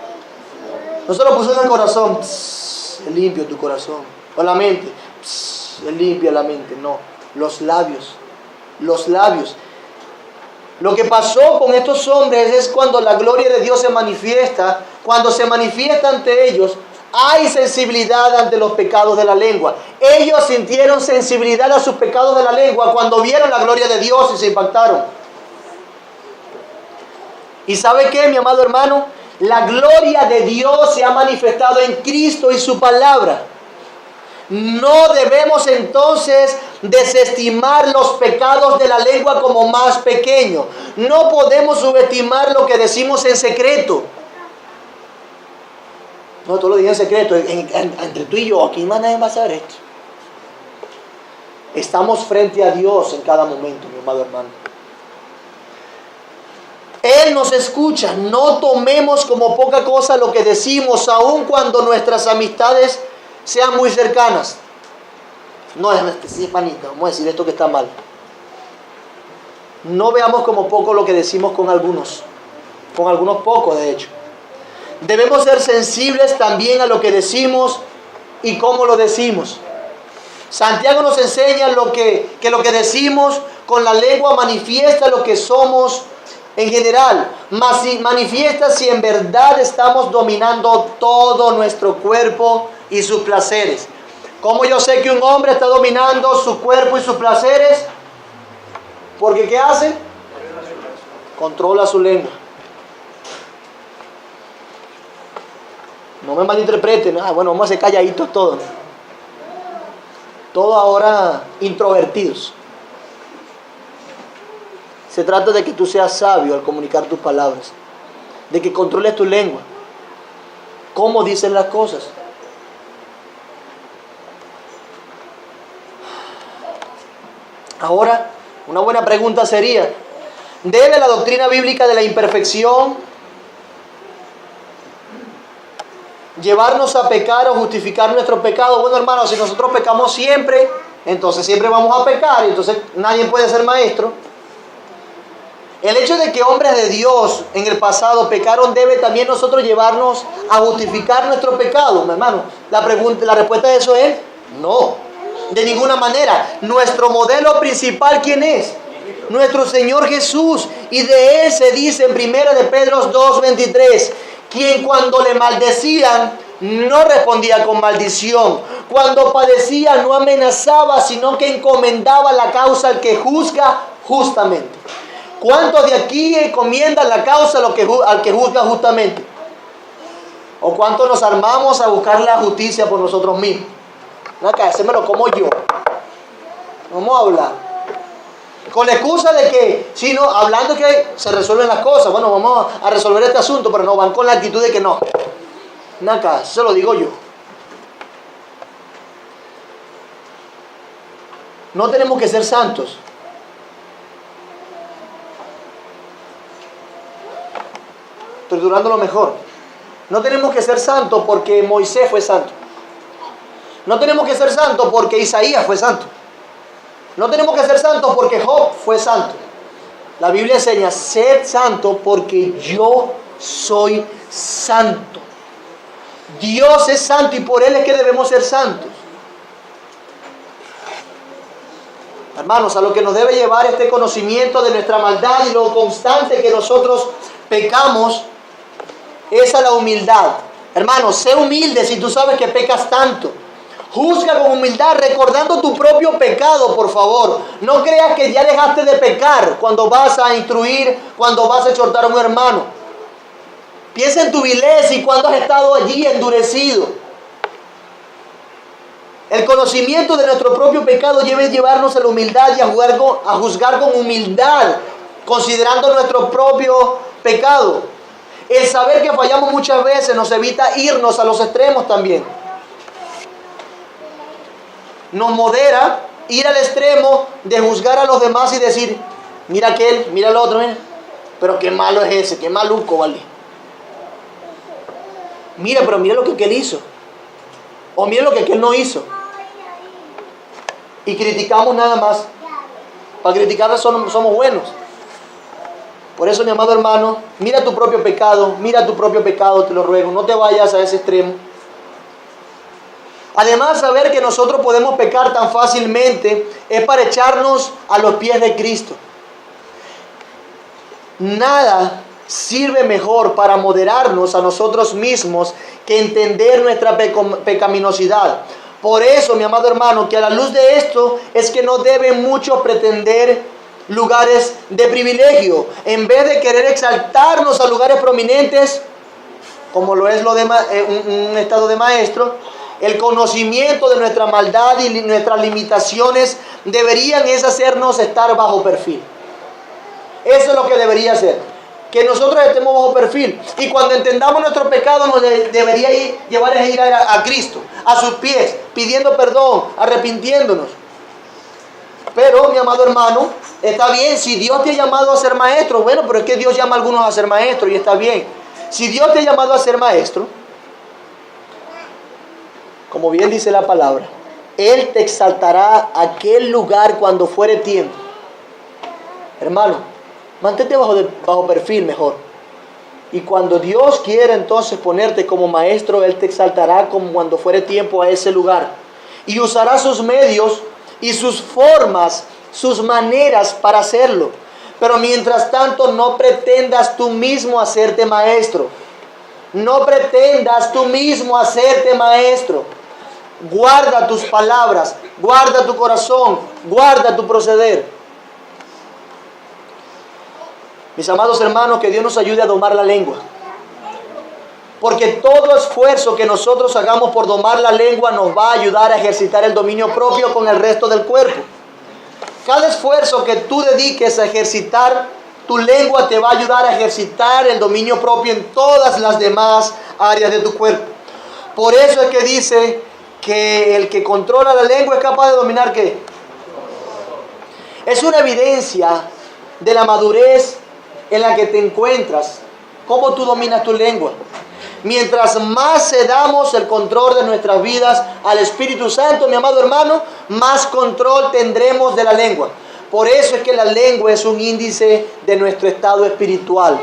No se lo puso en el corazón. Es limpio tu corazón. O la mente. Es limpia la mente. No. Los labios. Los labios. Lo que pasó con estos hombres es cuando la gloria de Dios se manifiesta. Cuando se manifiesta ante ellos, hay sensibilidad ante los pecados de la lengua. Ellos sintieron sensibilidad a sus pecados de la lengua cuando vieron la gloria de Dios y se impactaron. ¿Y sabe qué, mi amado hermano? La gloria de Dios se ha manifestado en Cristo y su palabra. No debemos entonces desestimar los pecados de la lengua como más pequeños. No podemos subestimar lo que decimos en secreto. No, tú lo dije en secreto, entre tú y yo, aquí más nadie va a saber esto. Estamos frente a Dios en cada momento, mi amado hermano. Él nos escucha. No tomemos como poca cosa lo que decimos, aun cuando nuestras amistades sean muy cercanas. No, sí, panita, vamos a decir esto que está mal. No veamos como poco lo que decimos con algunos pocos de hecho. Debemos ser sensibles también a lo que decimos y cómo lo decimos. Santiago nos enseña que lo que decimos con la lengua manifiesta lo que somos en general, manifiesta si en verdad estamos dominando todo nuestro cuerpo y sus placeres. ¿Cómo yo sé que un hombre está dominando su cuerpo y sus placeres? Porque ¿qué hace? Controla su lengua. No me malinterpreten. Bueno, vamos a ser calladitos todos. Todos ahora introvertidos. Se trata de que tú seas sabio al comunicar tus palabras. De que controles tu lengua. cómo dicen las cosas. Ahora, una buena pregunta sería, ¿debe la doctrina bíblica de la imperfección llevarnos a pecar o justificar nuestro pecado? Bueno, hermanos, si nosotros pecamos siempre, entonces siempre vamos a pecar y entonces nadie puede ser maestro. El hecho de que hombres de Dios en el pasado pecaron debe también nosotros llevarnos a justificar nuestro pecado, mi hermano. La respuesta de eso es no, de ninguna manera. Nuestro modelo principal, ¿quién es? Nuestro Señor Jesús. Y de Él se dice en 1 de Pedro 2:23, quien cuando le maldecían no respondía con maldición, cuando padecía no amenazaba, sino que encomendaba la causa al que juzga justamente. ¿Cuántos de aquí encomiendan la causa al que juzga justamente? ¿O cuántos nos armamos a buscar la justicia por nosotros mismos? Acá, ese me lo como yo. Vamos a hablar. Con la excusa de que, si no, hablando que se resuelven las cosas. Bueno, vamos a resolver este asunto, pero no, van con la actitud de que no. Acá, se lo digo yo. No tenemos que ser santos. Estructurándolo mejor. No tenemos que ser santos porque Moisés fue santo. No tenemos que ser santos porque Isaías fue santo. No tenemos que ser santos porque Job fue santo. La Biblia enseña, sed santo porque yo soy santo. Dios es santo y por Él es que debemos ser santos. Hermanos, a lo que nos debe llevar este conocimiento de nuestra maldad y lo constante que nosotros pecamos es a la humildad. Hermanos, sé humilde si tú sabes que pecas tanto. Juzga con humildad, recordando tu propio pecado, por favor. No creas que ya dejaste de pecar cuando vas a instruir, cuando vas a exhortar a un hermano. Piensa en tu vileza y cuando has estado allí endurecido. El conocimiento de nuestro propio pecado debe llevarnos a la humildad y a juzgar con humildad, considerando nuestro propio pecado. El saber que fallamos muchas veces nos evita irnos a los extremos también. Nos modera ir al extremo de juzgar a los demás y decir, mira aquel, mira el otro, mira. Pero qué malo es ese, qué maluco, ¿vale? Mira, pero mira lo que aquel hizo. O mira lo que aquel no hizo. Y criticamos nada más. Para criticarle somos buenos. Por eso, mi amado hermano, mira tu propio pecado, te lo ruego. No te vayas a ese extremo. Además, saber que nosotros podemos pecar tan fácilmente es para echarnos a los pies de Cristo. Nada sirve mejor para moderarnos a nosotros mismos que entender nuestra pecaminosidad. Por eso, mi amado hermano, que a la luz de esto es que no deben muchos pretender lugares de privilegio. En vez de querer exaltarnos a lugares prominentes, como lo es un estado de maestro, el conocimiento de nuestra maldad y nuestras limitaciones deberían hacernos estar bajo perfil. Eso es lo que debería ser, que nosotros estemos bajo perfil. Y cuando entendamos nuestro pecado nos debería llevar a ir a Cristo, a sus pies, pidiendo perdón, arrepintiéndonos. Pero, mi amado hermano, está bien, si Dios te ha llamado a ser maestro, bueno, pero es que Dios llama a algunos a ser maestros y está bien. Si Dios te ha llamado a ser maestro, como bien dice la palabra, Él te exaltará a aquel lugar cuando fuere tiempo. Hermano, mantente bajo perfil mejor. Y cuando Dios quiera entonces ponerte como maestro, Él te exaltará como cuando fuere tiempo a ese lugar. Y usará sus medios y sus formas, sus maneras para hacerlo. Pero mientras tanto, no pretendas tú mismo hacerte maestro. No pretendas tú mismo hacerte maestro. Guarda tus palabras, guarda tu corazón, guarda tu proceder. Mis amados hermanos, que Dios nos ayude a domar la lengua. Porque todo esfuerzo que nosotros hagamos por domar la lengua nos va a ayudar a ejercitar el dominio propio con el resto del cuerpo. Cada esfuerzo que tú dediques a ejercitar Tu lengua te va a ayudar a ejercitar el dominio propio en todas las demás áreas de tu cuerpo. Por eso es que dice que el que controla la lengua es capaz de dominar ¿qué? Es una evidencia de la madurez en la que te encuentras. ¿Cómo tú dominas tu lengua? Mientras más cedamos el control de nuestras vidas al Espíritu Santo, mi amado hermano, más control tendremos de la lengua. Por eso es que la lengua es un índice de nuestro estado espiritual.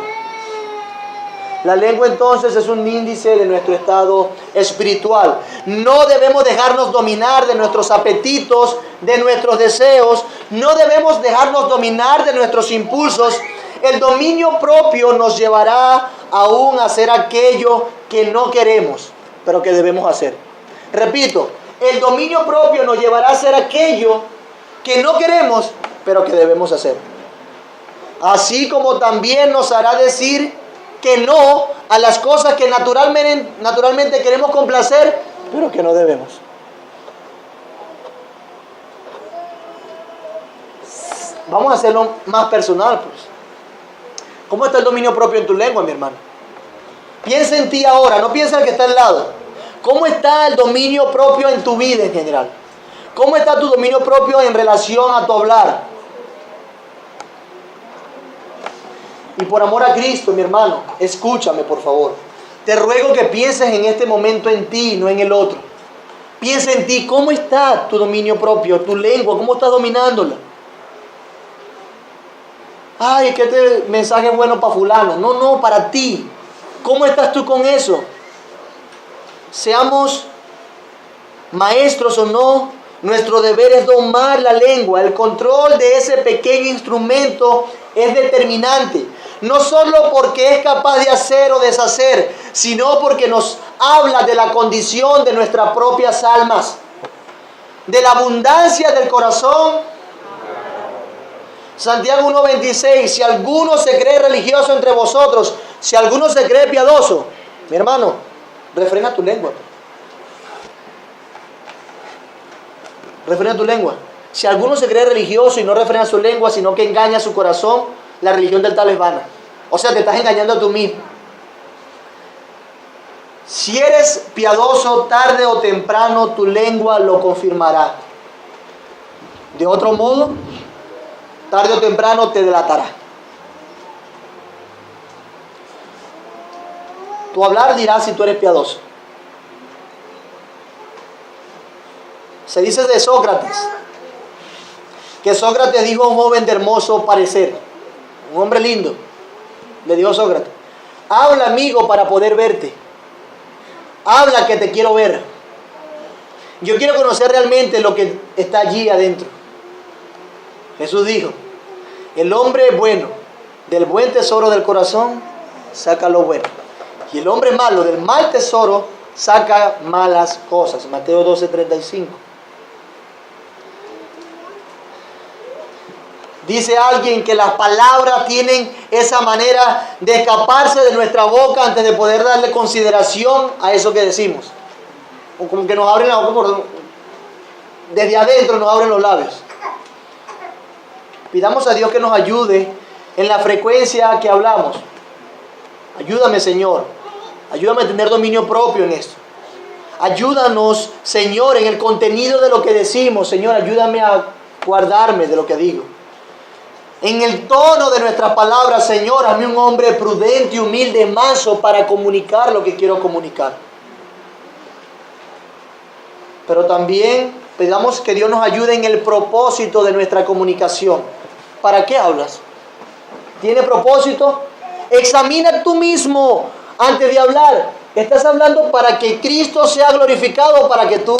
La lengua entonces es un índice de nuestro estado espiritual. No debemos dejarnos dominar de nuestros apetitos, de nuestros deseos. No debemos dejarnos dominar de nuestros impulsos. El dominio propio nos llevará aún a hacer aquello que no queremos, pero que debemos hacer. Repito, el dominio propio nos llevará a hacer aquello que no queremos, pero que debemos hacer. Así como también nos hará decir que no a las cosas que naturalmente queremos complacer, pero que no debemos. Vamos a hacerlo más personal, pues. ¿Cómo está el dominio propio en tu lengua, mi hermano? Piensa en ti ahora, no piensa en el que está al lado. ¿Cómo está el dominio propio en tu vida en general? ¿Cómo está tu dominio propio en relación a tu hablar? Y por amor a Cristo, mi hermano, escúchame por favor. Te ruego que pienses en este momento en ti, no en el otro. Piensa en ti, ¿cómo está tu dominio propio, tu lengua? ¿Cómo estás dominándola? Ay, es que este mensaje es bueno para fulano. No, para ti. ¿Cómo estás tú con eso? Seamos maestros o no, nuestro deber es domar la lengua. El control de ese pequeño instrumento es determinante. No solo porque es capaz de hacer o deshacer, sino porque nos habla de la condición de nuestras propias almas. De la abundancia del corazón. Santiago 1:26, si alguno se cree religioso entre vosotros, si alguno se cree piadoso, mi hermano, refrena tu lengua. Refrena tu lengua. Si alguno se cree religioso y no refrena su lengua, sino que engaña su corazón, la religión del tal es vana. O sea, te estás engañando a tú mismo. Si eres piadoso, tarde o temprano tu lengua lo confirmará. De otro modo, tarde o temprano te delatará. Tu hablar dirá si tú eres piadoso. Se dice de Sócrates, que Sócrates dijo a un joven de hermoso parecer, un hombre lindo, le dijo Sócrates, habla amigo para poder verte, habla que te quiero ver, yo quiero conocer realmente lo que está allí adentro. Jesús dijo, el hombre bueno, del buen tesoro del corazón, saca lo bueno. Y el hombre malo, del mal tesoro, saca malas cosas. Mateo 12:35. Dice alguien que las palabras tienen esa manera de escaparse de nuestra boca antes de poder darle consideración a eso que decimos. O como que nos abren la boca desde adentro, nos abren los labios. Pidamos a Dios que nos ayude en la frecuencia que hablamos. Ayúdame, Señor. Ayúdame a tener dominio propio en esto. Ayúdanos, Señor, en el contenido de lo que decimos. Señor, ayúdame a guardarme de lo que digo. En el tono de nuestras palabras, Señor, hazme un hombre prudente, humilde, manso para comunicar lo que quiero comunicar. Pero también pedamos que Dios nos ayude en el propósito de nuestra comunicación. ¿Para qué hablas? ¿Tiene propósito? Examina tú mismo antes de hablar. ¿Estás hablando para que Cristo sea glorificado o para que tú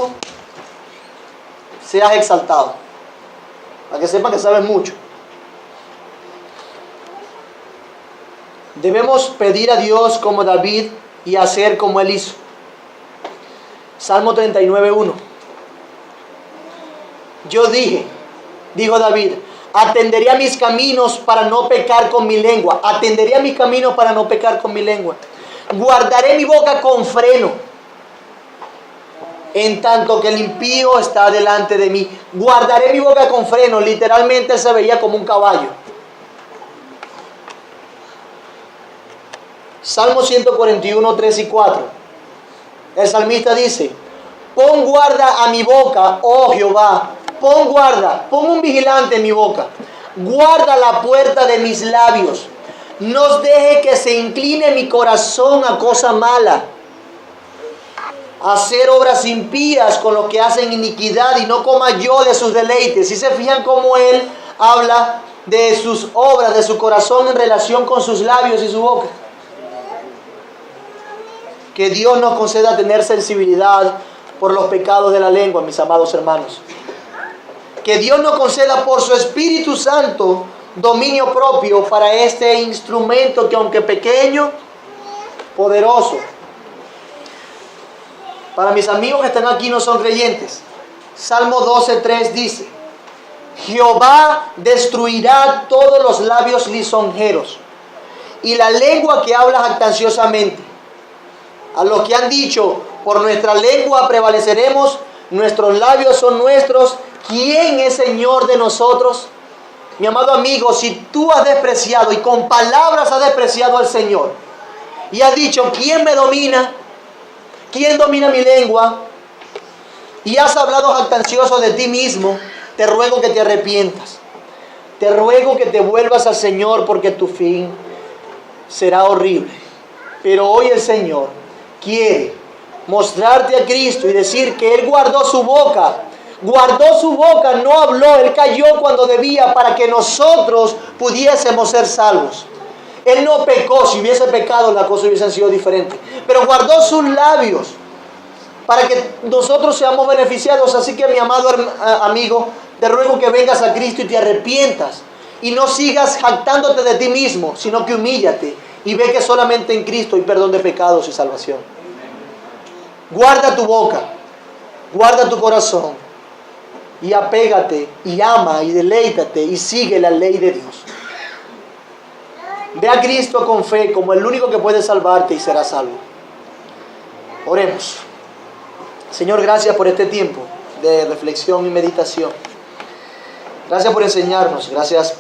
seas exaltado? Para que sepan que sabes mucho. Debemos pedir a Dios como David y hacer como él hizo. Salmo 39:1. Yo dije, dijo David, atenderé a mis caminos para no pecar con mi lengua. Atenderé a mis caminos para no pecar con mi lengua. Guardaré mi boca con freno, en tanto que el impío está delante de mí. Guardaré mi boca con freno. Literalmente se veía como un caballo. Salmo 141, 3 y 4. El salmista dice: pon guarda a mi boca, oh Jehová. Pon guarda, pon un vigilante en mi boca. Guarda la puerta de mis labios. No deje que se incline mi corazón a cosa mala, a hacer obras impías con los que hacen iniquidad, y no coma yo de sus deleites. Si se fijan cómo él habla de sus obras, de su corazón en relación con sus labios y su boca. Que Dios nos conceda tener sensibilidad por los pecados de la lengua, mis amados hermanos. Que Dios nos conceda por su Espíritu Santo dominio propio para este instrumento que, aunque pequeño, poderoso. Para mis amigos que están aquí no son creyentes, Salmo 12:3 dice: Jehová destruirá todos los labios lisonjeros y la lengua que habla jactanciosamente. A los que han dicho: por nuestra lengua prevaleceremos, nuestros labios son nuestros, ¿quién es Señor de nosotros? Mi amado amigo, si tú has despreciado y con palabras has despreciado al Señor y has dicho: ¿quién me domina? ¿Quién domina mi lengua? Y has hablado jactancioso de ti mismo, te ruego que te arrepientas. Te ruego que te vuelvas al Señor, porque tu fin será horrible. Pero hoy el Señor quiere mostrarte a Cristo y decir que Él guardó su boca. Guardó su boca, no habló, Él cayó cuando debía para que nosotros pudiésemos ser salvos. Él no pecó. Si hubiese pecado, las cosas hubiesen sido diferentes. Pero guardó sus labios para que nosotros seamos beneficiados. Así que, mi amado amigo, te ruego que vengas a Cristo y te arrepientas. Y no sigas jactándote de ti mismo, sino que humíllate y ve que solamente en Cristo hay perdón de pecados y salvación. Guarda tu boca, guarda tu corazón y apégate y ama y deleítate y sigue la ley de Dios. Ve a Cristo con fe como el único que puede salvarte y serás salvo. Oremos. Señor, gracias por este tiempo de reflexión y meditación. Gracias por enseñarnos, gracias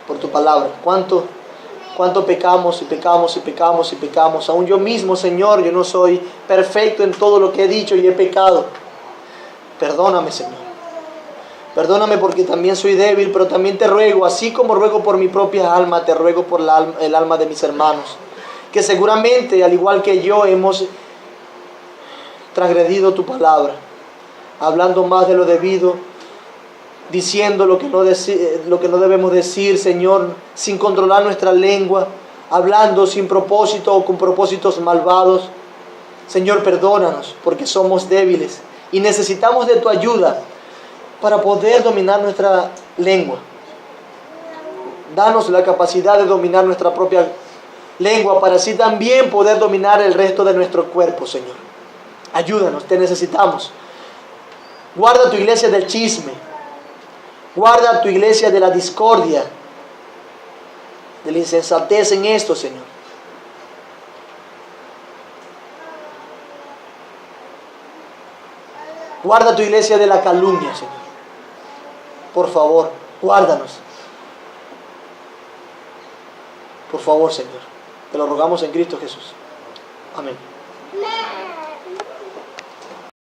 por tu palabra. Cuánto pecamos y pecamos y pecamos y pecamos. Aún yo mismo, Señor, yo no soy perfecto en todo lo que he dicho y he pecado. Perdóname, Señor. Perdóname porque también soy débil, pero también te ruego, así como ruego por mi propia alma, te ruego por el alma de mis hermanos, que seguramente, al igual que yo, hemos transgredido tu palabra, hablando más de lo debido, diciendo lo que no debemos decir, Señor, sin controlar nuestra lengua, hablando sin propósito o con propósitos malvados. Señor, perdónanos porque somos débiles y necesitamos de tu ayuda para poder dominar nuestra lengua. Danos la capacidad de dominar nuestra propia lengua para así también poder dominar el resto de nuestro cuerpo, Señor. Ayúdanos, te necesitamos. Guarda tu iglesia del chisme. Guarda tu iglesia de la discordia, de la insensatez en esto, Señor. Guarda tu iglesia de la calumnia, Señor. Por favor, guárdanos. Por favor, Señor. Te lo rogamos en Cristo Jesús. Amén.